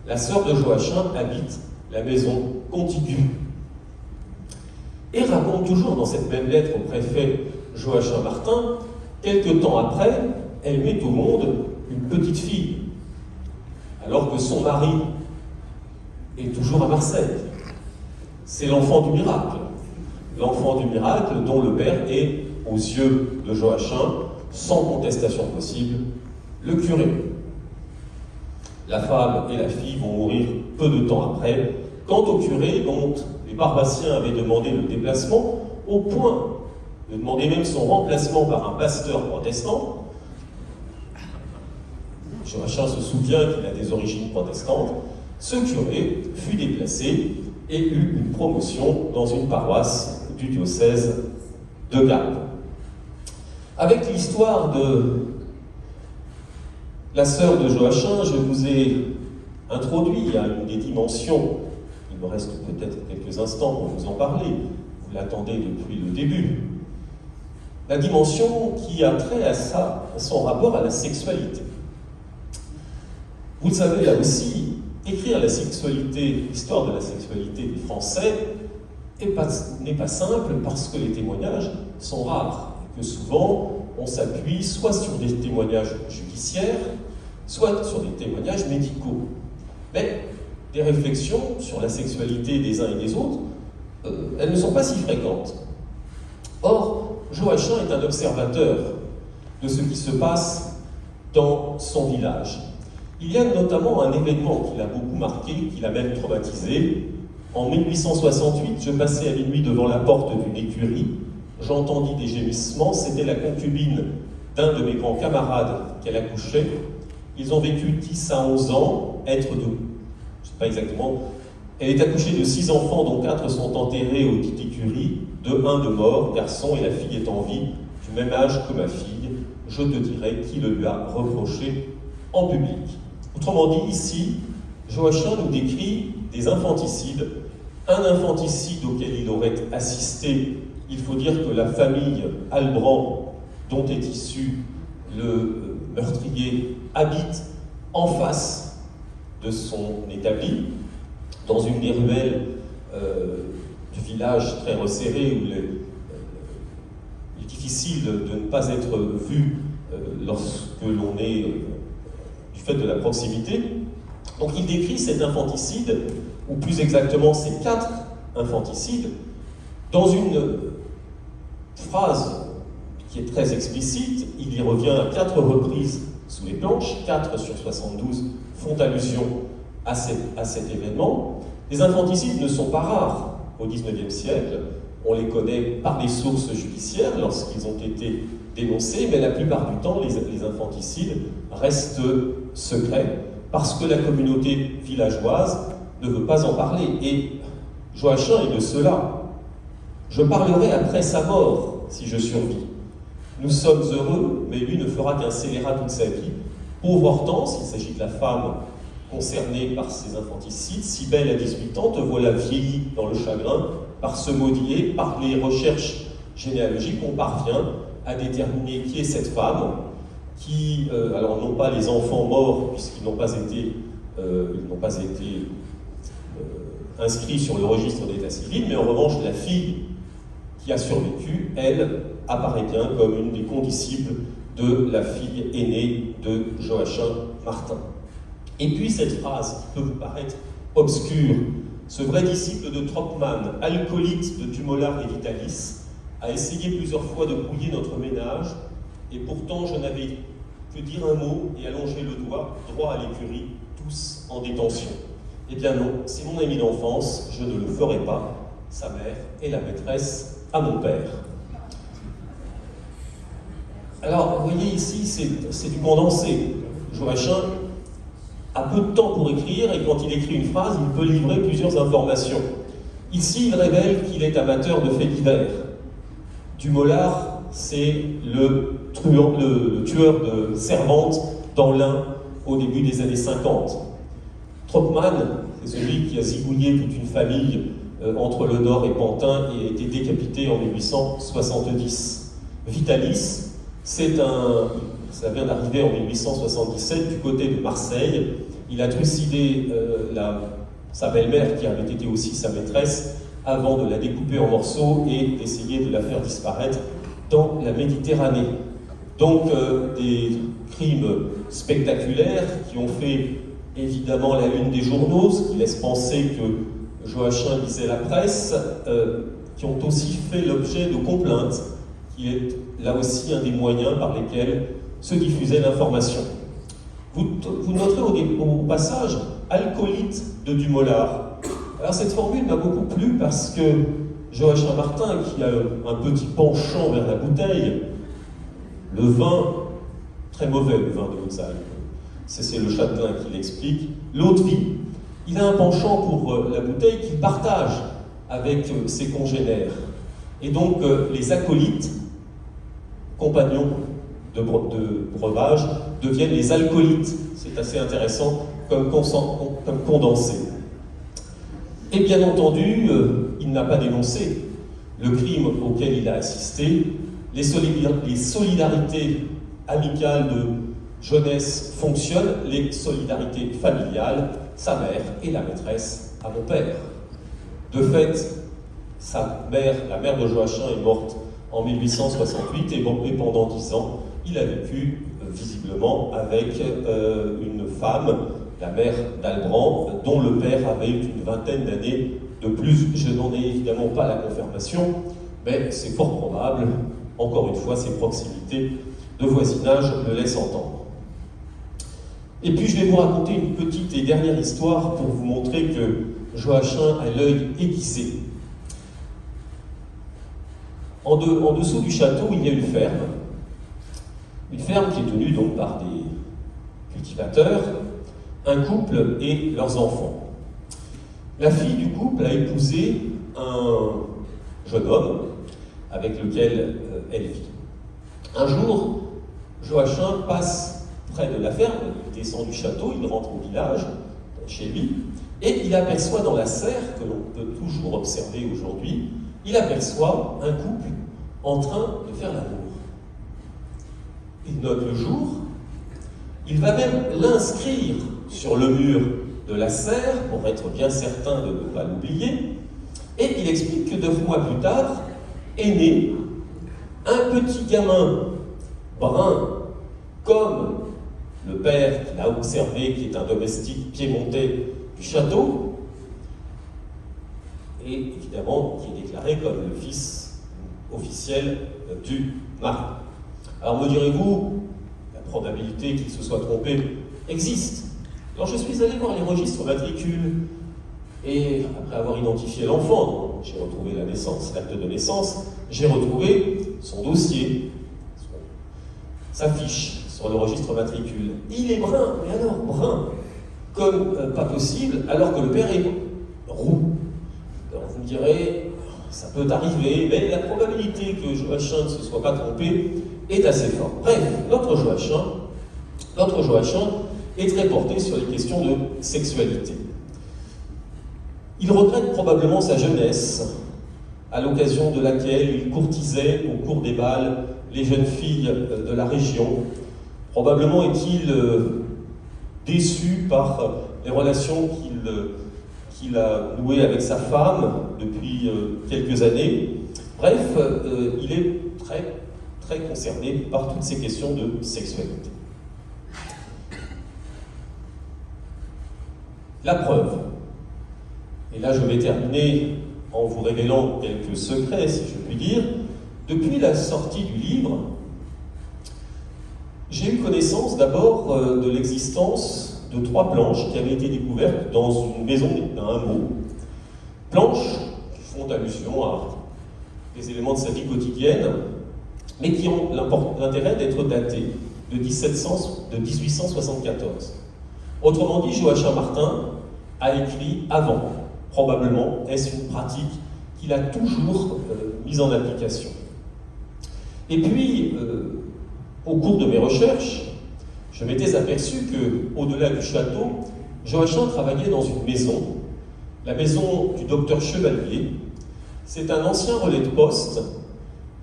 La sœur de Joachim habite la maison contiguë. Et raconte toujours dans cette même lettre au préfet Joachim Martin, quelque temps après, elle met au monde une petite fille, alors que son mari est toujours à Marseille. C'est l'enfant du miracle dont le père est, aux yeux de Joachim, sans contestation possible, le curé. La femme et la fille vont mourir peu de temps après. Quant au curé, dont les paroissiens avaient demandé le déplacement, au point de demander même son remplacement par un pasteur protestant, Joachim se souvient qu'il a des origines protestantes, ce curé fut déplacé et eut une promotion dans une paroisse du diocèse de Gap. Avec l'histoire de la sœur de Joachim, je vous ai introduit à une des dimensions, il me reste peut-être quelques instants pour vous en parler, vous l'attendez depuis le début, la dimension qui a trait à son rapport à la sexualité. Vous le savez, là aussi, écrire la sexualité, l'histoire de la sexualité des Français n'est pas simple parce que les témoignages sont rares et que souvent on s'appuie soit sur des témoignages judiciaires, soit sur des témoignages médicaux. Mais des réflexions sur la sexualité des uns et des autres, elles ne sont pas si fréquentes. Or, Joachim est un observateur de ce qui se passe dans son village. Il y a notamment un événement qui l'a beaucoup marqué, qui l'a même traumatisé. En 1868, je passais à minuit devant la porte d'une écurie, j'entendis des gémissements, c'était la concubine d'un de mes grands camarades qu'elle accouchait. Ils ont vécu 10 à 11 ans, je ne sais pas exactement, elle est accouchée de 6 enfants, dont 4 sont enterrés aux petites écuries, 1 de mort, garçon, et la fille est en vie, du même âge que ma fille. Je te dirai qui le lui a reproché en public. Autrement dit, ici, Joachim nous décrit des infanticides, un infanticide auquel il aurait assisté. Il faut dire que la famille Albrand, dont est issu le meurtrier, habite en face de son établi, dans une des ruelles du village très resserré où il est difficile de ne pas être vu lorsque l'on est du fait de la proximité. Donc il décrit cet infanticide, ou plus exactement ces 4 infanticides, Dans une phrase qui est très explicite, il y revient à 4 reprises sous les planches, 4 sur 72 font allusion à cet événement. Les infanticides ne sont pas rares au XIXe siècle, on les connaît par les sources judiciaires lorsqu'ils ont été dénoncés, mais la plupart du temps, les infanticides restent secrets parce que la communauté villageoise ne veut pas en parler. Et Joachim est de cela. Je parlerai après sa mort, si je survis. Nous sommes heureux, mais lui ne fera qu'un scélérat toute sa vie. Pauvre Hortense, il s'agit de la femme concernée par ces infanticides, si belle à 18 ans, te voilà vieillie dans le chagrin, par ce maudit, par les recherches généalogiques, on parvient à déterminer qui est cette femme, qui, alors non pas les enfants morts, puisqu'ils n'ont pas été, inscrits sur le registre d'état civil, mais en revanche la fille qui a survécu, elle, apparaît bien comme une des condisciples de la fille aînée de Joachim Martin. Et puis cette phrase qui peut vous paraître obscure, ce vrai disciple de Tropman, alcoolite de Dumollard et Vitalis, a essayé plusieurs fois de brouiller notre ménage, et pourtant je n'avais que dire un mot et allonger le doigt droit à l'écurie, tous en détention. Eh bien non, c'est mon ami d'enfance, je ne le ferai pas. Sa mère est la maîtresse à mon père. Alors, vous voyez ici, c'est du condensé. Joachim a peu de temps pour écrire, et quand il écrit une phrase, il peut livrer plusieurs informations. Ici, il révèle qu'il est amateur de faits divers. Dumollard, c'est le tueur de servantes dans l'Ain au début des années 50. Tropman, c'est celui qui a zigouillé toute une famille entre le Nord et Pantin et a été décapité en 1870. Vitalis, ça vient d'arriver en 1877 du côté de Marseille. Il a trucidé sa belle-mère, qui avait été aussi sa maîtresse, avant de la découper en morceaux et d'essayer de la faire disparaître dans la Méditerranée. Donc des crimes spectaculaires qui ont fait évidemment la une des journaux, ce qui laisse penser que Joachim lisait la presse, qui ont aussi fait l'objet de complaintes, qui est là aussi un des moyens par lesquels se diffusait l'information. Vous noterez au passage alcoolite de Dumollard. Alors cette formule m'a beaucoup plu parce que Joachim Martin, qui a un petit penchant vers la bouteille, le vin, très mauvais le vin de Haute-Saône, c'est le Châtelain qui l'explique, l'eau de vie, il a un penchant pour la bouteille qu'il partage avec ses congénères. Et donc les acolytes, compagnons de breuvage, deviennent les alcoolites. C'est assez intéressant comme condensé. Et bien entendu, il n'a pas dénoncé le crime auquel il a assisté. Les solidarités amicales de jeunesse fonctionnent, les solidarités familiales, sa mère est la maîtresse à mon père. De fait, sa mère, la mère de Joachim, est morte en 1868 et pendant 10 ans, il a vécu visiblement avec une femme, la mère d'Albran, dont le père avait eu une vingtaine d'années de plus. Je n'en ai évidemment pas la confirmation, mais c'est fort probable. Encore une fois, ces proximités de voisinage le laissent entendre. Et puis je vais vous raconter une petite et dernière histoire pour vous montrer que Joachim a l'œil aiguisé. En dessous du château, il y a une ferme qui est tenue donc par des cultivateurs, un couple et leurs enfants. La fille du couple a épousé un jeune homme avec lequel elle vit. Un jour, Joachim passe près de la ferme, il descend du château, il rentre au village, chez lui, et il aperçoit dans la serre, que l'on peut toujours observer aujourd'hui, il aperçoit un couple en train de faire l'amour. Il note le jour, il va même l'inscrire sur le mur de la serre pour être bien certain de ne pas l'oublier, et il explique que 9 mois plus tard est né un petit gamin brun comme le père qu'il a observé, qui est un domestique piémontais du château. et évidemment qui est déclaré comme le fils officiel du mari. Alors me direz-vous, la probabilité qu'il se soit trompé existe. Alors je suis allé voir les registres matricules, et après avoir identifié l'enfant, j'ai retrouvé la naissance, l'acte de naissance, j'ai retrouvé son dossier, sa fiche sur le registre matricule. Il est brun, mais alors brun, comme pas possible, alors que le père est roux. Alors vous me direz, ça peut arriver, mais la probabilité que Joachim ne se soit pas trompé est assez forte. Bref, notre Joachim est très porté sur les questions de sexualité. Il regrette probablement sa jeunesse, à l'occasion de laquelle il courtisait au cours des bals les jeunes filles de la région. Probablement est-il déçu par les relations qu'il a nouées avec sa femme depuis quelques années. Bref, il est très concerné par toutes ces questions de sexualité. La preuve. Et là, je vais terminer en vous révélant quelques secrets, si je puis dire. Depuis la sortie du livre, j'ai eu connaissance d'abord de l'existence de 3 planches qui avaient été découvertes dans une maison d'un hameau. Planches qui font allusion à des éléments de sa vie quotidienne, mais qui ont l'intérêt d'être datées de 1874. Autrement dit, Joachim Martin a écrit avant. Probablement, est-ce une pratique qu'il a toujours mise en application. Et puis, au cours de mes recherches, je m'étais aperçu qu'au-delà du château, Joachim travaillait dans une maison, la maison du docteur Chevalier. C'est un ancien relais de poste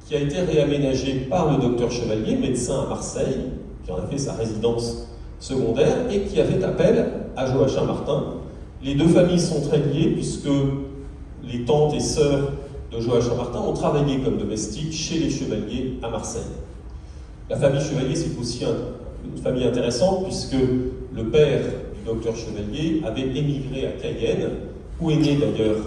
qui a été réaménagé par le docteur Chevalier, médecin à Marseille, qui en a fait sa résidence secondaire et qui a fait appel à Joachim Martin. Les 2 familles sont très liées puisque les tantes et sœurs de Joachim Martin ont travaillé comme domestiques chez les Chevaliers à Marseille. La famille Chevalier, c'est aussi une famille intéressante puisque le père du docteur Chevalier avait émigré à Cayenne, où est né d'ailleurs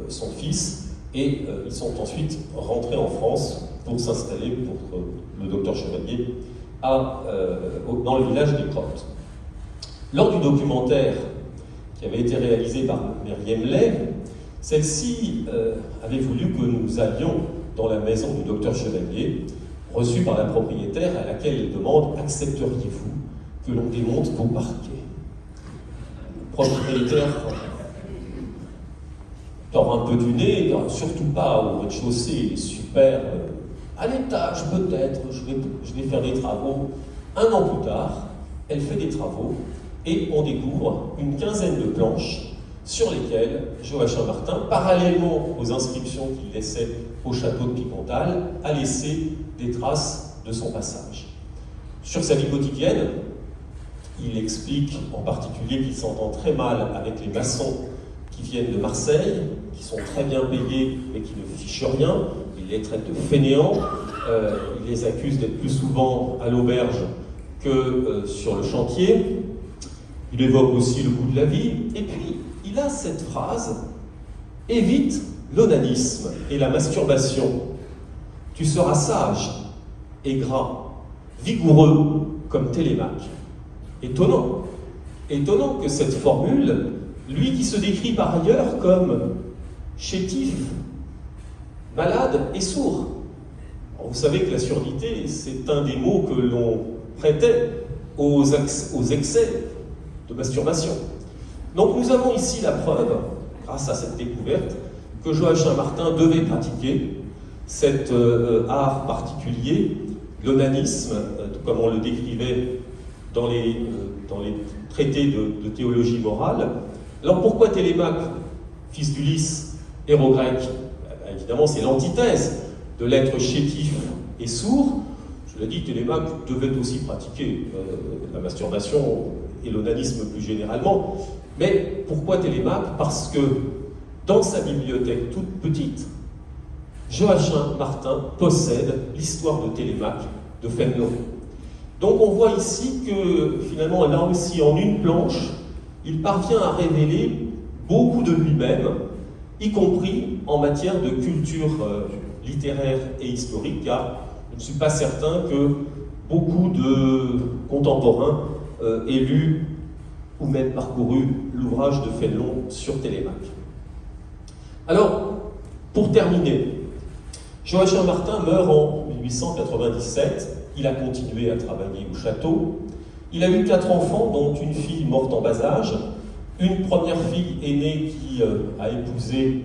son fils, et ils sont ensuite rentrés en France pour s'installer pour le docteur Chevalier dans le village des Crottes. Lors du documentaire qui avait été réalisé par Myriam Lay, celle-ci avait voulu que nous allions dans la maison du docteur Chevalier, reçue par la propriétaire, à laquelle elle demande « Accepteriez-vous que l'on démonte vos parquets ?» Le propriétaire tord un peu du nez, surtout pas au rez-de-chaussée, il est super. À l'étage, peut-être, je vais faire des travaux. 1 an plus tard, elle fait des travaux, et on découvre une quinzaine de planches sur lesquelles Joachim Martin, parallèlement aux inscriptions qu'il laissait au château de Picontal, a laissé des traces de son passage. Sur sa vie quotidienne, il explique en particulier qu'il s'entend très mal avec les maçons qui viennent de Marseille, qui sont très bien payés mais qui ne fichent rien. Il les traite de fainéants, il les accuse d'être plus souvent à l'auberge que sur le chantier. Il évoque aussi le coût de la vie, et puis il a cette phrase « Évite l'onanisme et la masturbation. Tu seras sage et gras, vigoureux comme Télémaque. » Étonnant que cette formule, lui qui se décrit par ailleurs comme chétif, malade et sourd. Alors vous savez que la surdité, c'est un des mots que l'on prêtait aux excès de masturbation. Donc nous avons ici la preuve, grâce à cette découverte, que Joachim Martin devait pratiquer cet art particulier, l'onanisme, comme on le décrivait dans les traités de théologie morale. Alors pourquoi Télémaque, fils d'Ulysse, héros grec? Évidemment, c'est l'antithèse de l'être chétif et sourd. Je l'ai dit, Télémaque devait aussi pratiquer la masturbation et l'onanisme plus généralement. Mais pourquoi Télémaque? Parce que dans sa bibliothèque toute petite, Joachim Martin possède l'histoire de Télémaque de Fénelon. Donc on voit ici que finalement, là aussi en une planche, il parvient à révéler beaucoup de lui-même y compris en matière de culture littéraire et historique, car je ne suis pas certain que beaucoup de contemporains aient lu ou même parcouru l'ouvrage de Fénelon sur Télémaque. Alors, pour terminer, Joachim Martin meurt en 1897, il a continué à travailler au château, il a eu 4 enfants, dont une fille morte en bas âge, une première fille aînée qui a épousé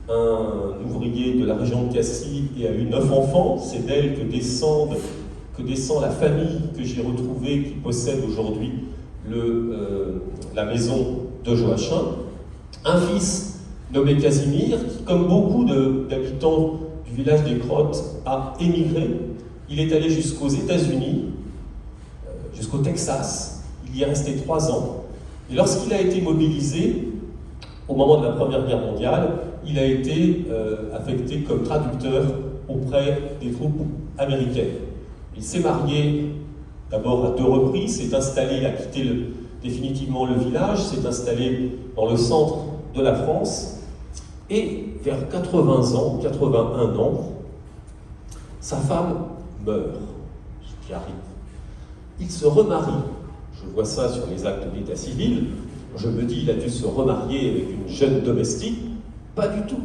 un ouvrier de la région de Cassis et a eu 9 enfants, c'est d'elle que descend la famille que j'ai retrouvée qui possède aujourd'hui la maison de Joachim, un fils nommé Casimir qui, comme beaucoup d'habitants du village des Crottes, a émigré. Il est allé jusqu'aux États-Unis, jusqu'au Texas. Il y est resté 3 ans. Et lorsqu'il a été mobilisé, au moment de la Première Guerre mondiale, il a été affecté comme traducteur auprès des troupes américaines. Il s'est marié d'abord à 2 reprises, s'est installé, a quitté définitivement le village, s'est installé dans le centre de la France, et vers 80 ans, 81 ans, sa femme meurt, ce qui arrive. Il se remarie, je vois ça sur les actes d'état civil, je me dis il a dû se remarier avec une jeune domestique, pas du tout.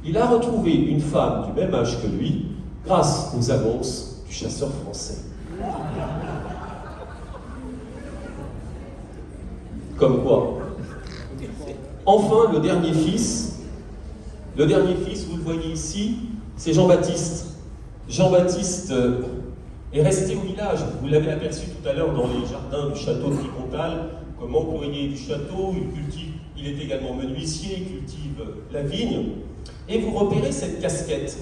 Il a retrouvé une femme du même âge que lui, grâce aux annonces du chasseur français. Comme quoi. Enfin, le dernier fils, vous le voyez ici, c'est Jean-Baptiste. Jean-Baptiste est resté au village. Vous l'avez aperçu tout à l'heure dans les jardins du château de Tripontal, comme employé du château. Il est également menuisier, il cultive la vigne. Et vous repérez cette casquette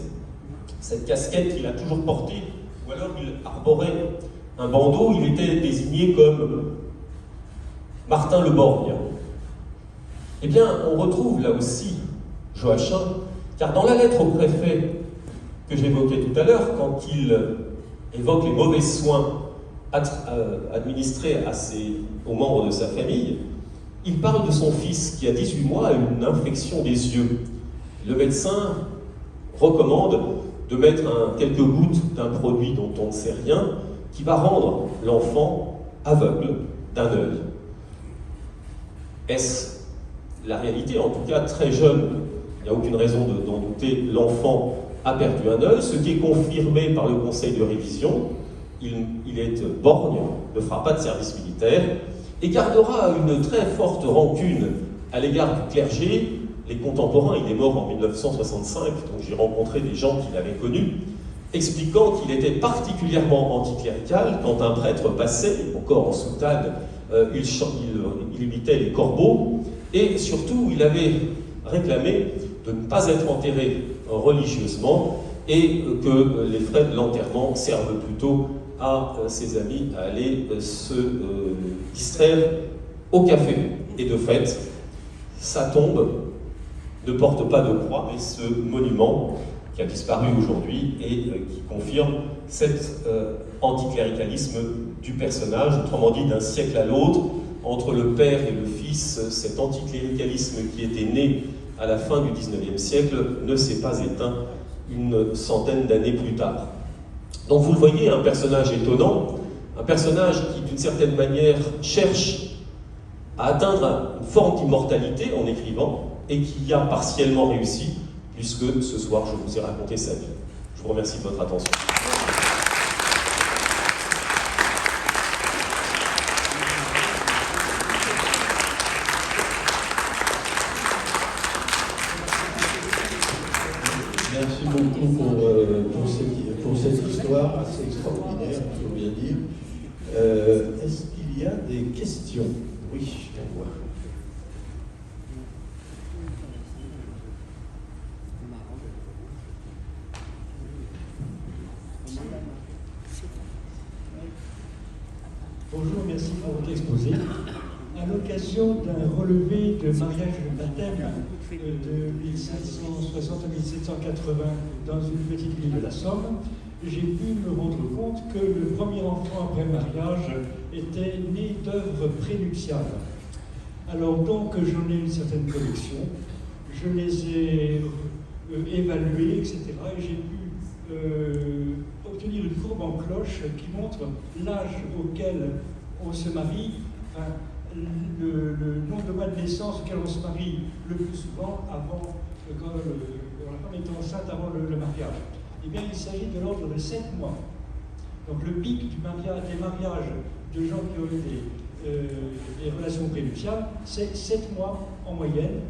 qu'il a toujours portée, ou alors il arborait un bandeau. Il était désigné comme Martin le Borgne. Eh bien, on retrouve là aussi Joachim, car dans la lettre au préfet que j'évoquais tout à l'heure, quand il évoque les mauvais soins administrés aux membres de sa famille, il parle de son fils qui, à 18 mois, a une infection des yeux. Le médecin recommande de mettre quelques gouttes d'un produit dont on ne sait rien, qui va rendre l'enfant aveugle d'un œil. Est-ce la réalité? En tout cas, très jeune, il n'y a aucune raison d'en douter, l'enfant a perdu un œil, ce qui est confirmé par le conseil de révision. Il est borgne, ne fera pas de service militaire, et gardera une très forte rancune à l'égard du clergé. Les contemporains, il est mort en 1965, donc j'ai rencontré des gens qui l'avaient connu, expliquant qu'il était particulièrement anticlérical. Quand un prêtre passait, encore en soutane, il imitait les corbeaux, et surtout il avait réclamé de ne pas être enterré religieusement et que les frais de l'enterrement servent plutôt à ses amis à aller se distraire au café. Et de fait, sa tombe ne porte pas de croix, mais ce monument qui a disparu aujourd'hui et qui confirme cet anticléricalisme du personnage, autrement dit d'un siècle à l'autre, entre le père et le fils, cet anticléricalisme qui était né à la fin du XIXe siècle ne s'est pas éteint une centaine d'années plus tard. Donc vous le voyez, un personnage étonnant, un personnage qui d'une certaine manière cherche à atteindre une forme d'immortalité en écrivant et qui a partiellement réussi, puisque ce soir je vous ai raconté sa vie. Je vous remercie de votre attention. Merci beaucoup pour cette histoire assez extraordinaire, il faut bien dire. Est-ce qu'il y a des questions? Oui, on voit. Bonjour, merci pour votre exposé. À l'occasion d'un relevé de mariage de baptême de 1760 à 1780 dans une petite ville de la Somme, j'ai pu me rendre compte que le premier enfant après mariage était né d'œuvres prénuptiales. Alors donc j'en ai une certaine collection. je les ai évalués, etc. Et j'ai pu obtenir une courbe en cloche qui montre l'âge auquel on se marie, enfin, le nombre de mois de naissance auquel on se marie le plus souvent avant, quand la femme est enceinte avant le mariage. Eh bien, il s'agit de l'ordre de 7 mois. Donc le pic des mariages de gens qui ont eu des relations prénuptiales, c'est 7 mois en moyenne.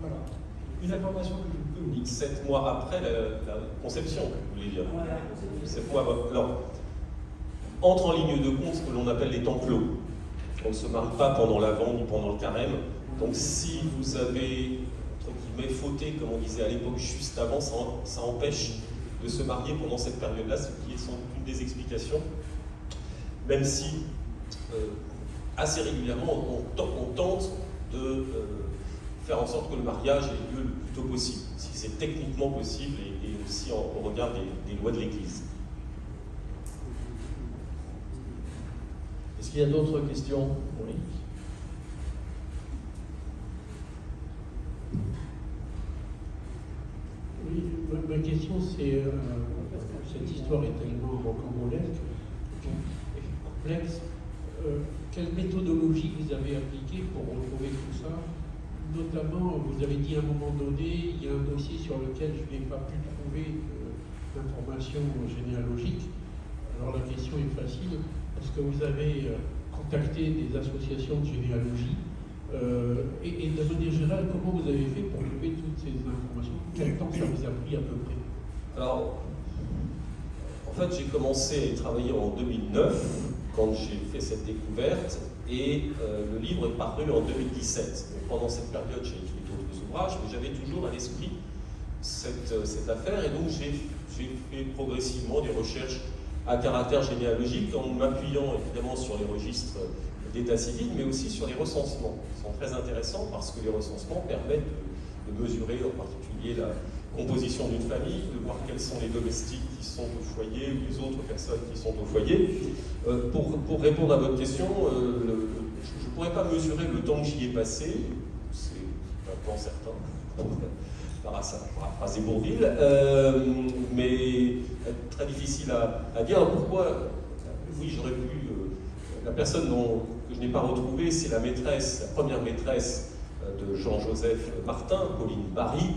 Voilà. Une information que je vous communique. 7 mois après la conception, vous voulez dire. Voilà. 7 mois après. Alors, entre en ligne de compte ce que l'on appelle les temps clos. On ne se marie pas pendant l'Avent ni pendant le carême. Donc si vous avez, entre guillemets, fauté, comme on disait à l'époque, juste avant, ça empêche de se marier pendant cette période-là, ce qui est sans doute une des explications. Même si, assez régulièrement, on tente de faire en sorte que le mariage ait lieu le plus tôt possible, si c'est techniquement possible et aussi au regard des lois de l'Église. Est-ce qu'il y a d'autres questions? Oui. Oui, ma question c'est, cette histoire est tellement rocambolesque et complexe. Quelle méthodologie vous avez appliquée pour retrouver tout ça? Notamment, vous avez dit à un moment donné, il y a un dossier sur lequel je n'ai pas pu trouver d'informations généalogiques. Alors la question est facile. Est-ce que vous avez contacté des associations de généalogie et de manière générale, comment vous avez fait pour trouver toutes ces informations? Quel temps ça vous a pris à peu près? Alors, en fait, j'ai commencé à travailler en 2009, quand j'ai fait cette découverte, et le livre est paru en 2017. Donc, pendant cette période, j'ai écrit d'autres ouvrages, mais j'avais toujours à l'esprit cette affaire, et donc j'ai fait progressivement des recherches à caractère généalogique, en m'appuyant évidemment sur les registres d'état civil, mais aussi sur les recensements, qui sont très intéressants parce que les recensements permettent de mesurer en particulier la composition d'une famille, de voir quels sont les domestiques qui sont au foyer ou les autres personnes qui sont au foyer. Pour répondre à votre question, je ne pourrais pas mesurer le temps que j'y ai passé, c'est un temps certain, paraphraser Bourvil, mais très difficile à dire. Pourquoi? Oui, j'aurais pu. La personne que je n'ai pas retrouvée, c'est la première maîtresse de Jean-Joseph Martin, Pauline Barry.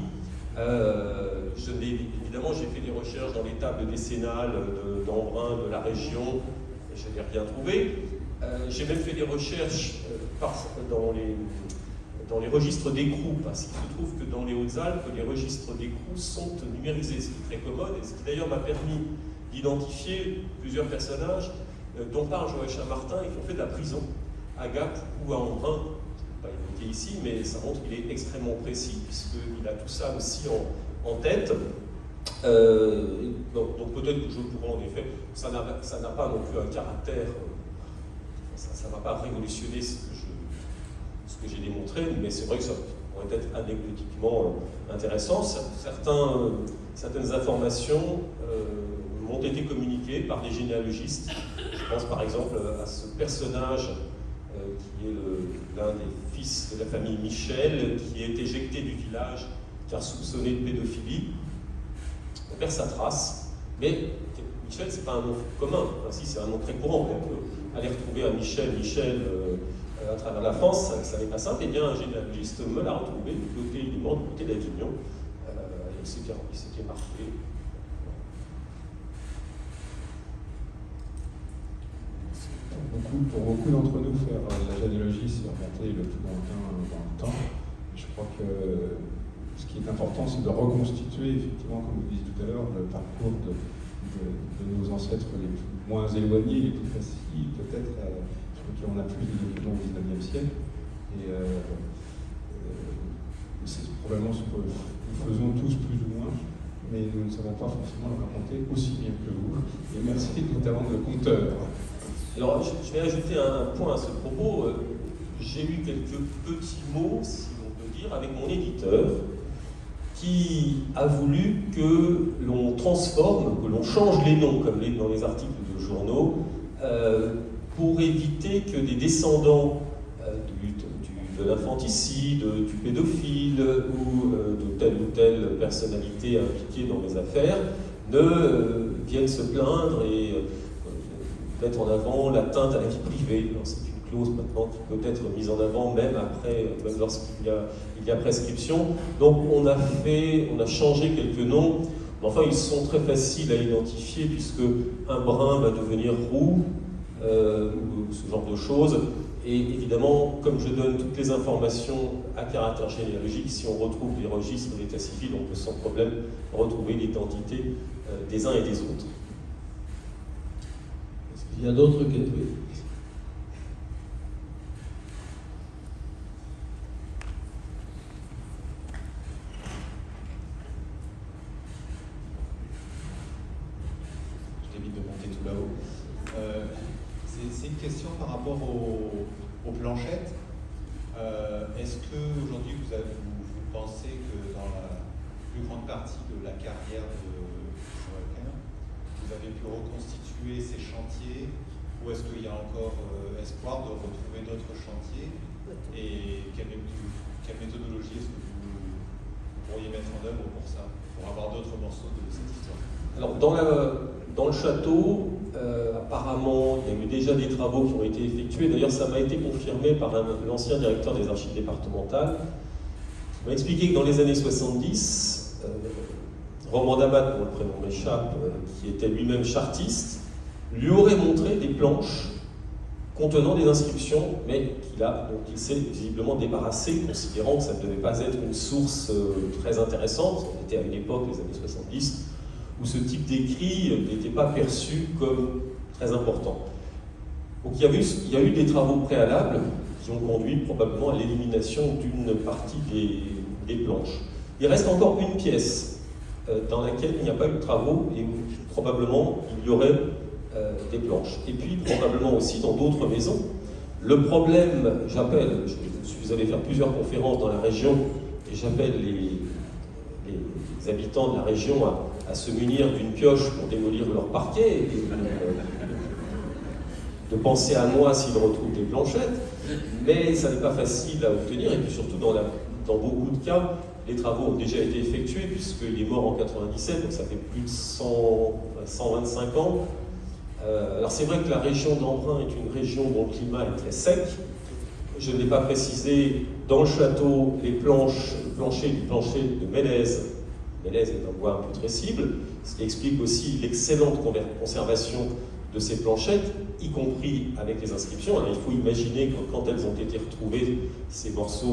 Évidemment, j'ai fait des recherches dans les tables décennales d'Embrun, de la région, et je n'ai rien trouvé. J'ai même fait des recherches dans les registres d'écrou, parce qu'il se trouve que dans les Hautes-Alpes, les registres d'écrou sont numérisés, ce qui est très commode, et ce qui d'ailleurs m'a permis d'identifier plusieurs personnages dont parle Joachim Martin et qui ont fait de la prison à Gap ou à Embrun. Je ne vais pas évoquer ici, mais ça montre qu'il est extrêmement précis, puisqu'il a tout ça aussi en tête. Donc peut-être que je pourrais en effet, ça n'a pas non plus un caractère, ça ne va pas révolutionner ce que j'ai démontré, mais c'est vrai que ça pourrait être anecdotiquement intéressant. Certaines informations m'ont été communiquées par des généalogistes. Je pense par exemple à ce personnage qui est l'un des fils de la famille Michel, qui est éjecté du village car soupçonné de pédophilie. On perd sa trace, mais Michel, c'est pas un nom commun. Enfin, si, c'est un nom très courant. On peut aller retrouver un Michel à travers la France, ça n'est pas simple. Eh bien, un généalogiste me l'a retrouvé du côté, il est mort du côté d'Avignon. Il s'était marqué. Pour beaucoup d'entre nous, faire la généalogie, c'est remonter le plus lointain dans le temps. Je crois que ce qui est important, c'est de reconstituer, effectivement, comme vous disiez tout à l'heure, le parcours de nos ancêtres les moins éloignés, les plus faciles, peut-être, sur qui on a plus de documents au XIXe siècle. Et c'est probablement ce que nous faisons tous plus ou moins, mais nous ne savons pas forcément le raconter aussi bien que vous. Et merci notamment de compteur. Alors, je vais ajouter un point à ce propos. J'ai eu quelques petits mots, si on peut dire, avec mon éditeur, qui a voulu que l'on transforme, que l'on change les noms, comme dans les articles de journaux, pour éviter que des descendants de l'infanticide, du pédophile ou de telle personnalité impliquée dans les affaires ne viennent se plaindre et mettre en avant l'atteinte à la vie privée. C'est une clause maintenant qui peut être mise en avant même lorsqu'il y a prescription. Donc on a changé quelques noms. Enfin, ils sont très faciles à identifier puisque un brun va devenir roux, ou ce genre de choses. Et évidemment, comme je donne toutes les informations à caractère généalogique, si on retrouve les registres d'état civil, on peut sans problème retrouver l'identité des uns et des autres. Est-ce qu'il y a d'autres questions? De monter tout là-haut. C'est une question par rapport aux planchettes. Est-ce qu'aujourd'hui vous pensez que dans la plus grande partie de la carrière de Joachim, vous avez pu reconstituer ces chantiers, ou est-ce qu'il y a encore espoir de retrouver d'autres chantiers? Et quelle méthodologie est-ce que vous pourriez mettre en œuvre pour ça, pour avoir d'autres morceaux de cette histoire? Alors, dans le château, apparemment, il y a eu déjà des travaux qui ont été effectués. D'ailleurs, ça m'a été confirmé par l'ancien directeur des archives départementales. Il m'a expliqué que dans les années 70, Roman Damat, dont le prénom m'échappe, qui était lui-même chartiste, lui aurait montré des planches contenant des inscriptions, mais qu'il s'est visiblement débarrassé, considérant que ça ne devait pas être une source très intéressante. On était à une époque, les années 70, où ce type d'écrit n'était pas perçu comme très important. Donc il y a eu des travaux préalables qui ont conduit probablement à l'élimination d'une partie des planches. Il reste encore une pièce dans laquelle il n'y a pas eu de travaux et où probablement il y aurait des planches. Et puis probablement aussi dans d'autres maisons. Le problème, je suis allé faire plusieurs conférences dans la région et j'appelle les habitants de la région à se munir d'une pioche pour démolir leur parquet et de penser à moi s'ils retrouvent des planchettes, mais ça n'est pas facile à obtenir, et puis surtout dans beaucoup de cas, les travaux ont déjà été effectués puisqu'il est mort en 97, donc ça fait plus de 125 ans. Alors c'est vrai que la région d'Embrun est une région dont le climat est très sec. Je n'ai pas précisé, dans le château, le plancher de Mélèze. Mélèze est un bois imputrescible, ce qui explique aussi l'excellente conservation de ces planchettes, y compris avec les inscriptions. Alors, il faut imaginer que quand elles ont été retrouvées, ces morceaux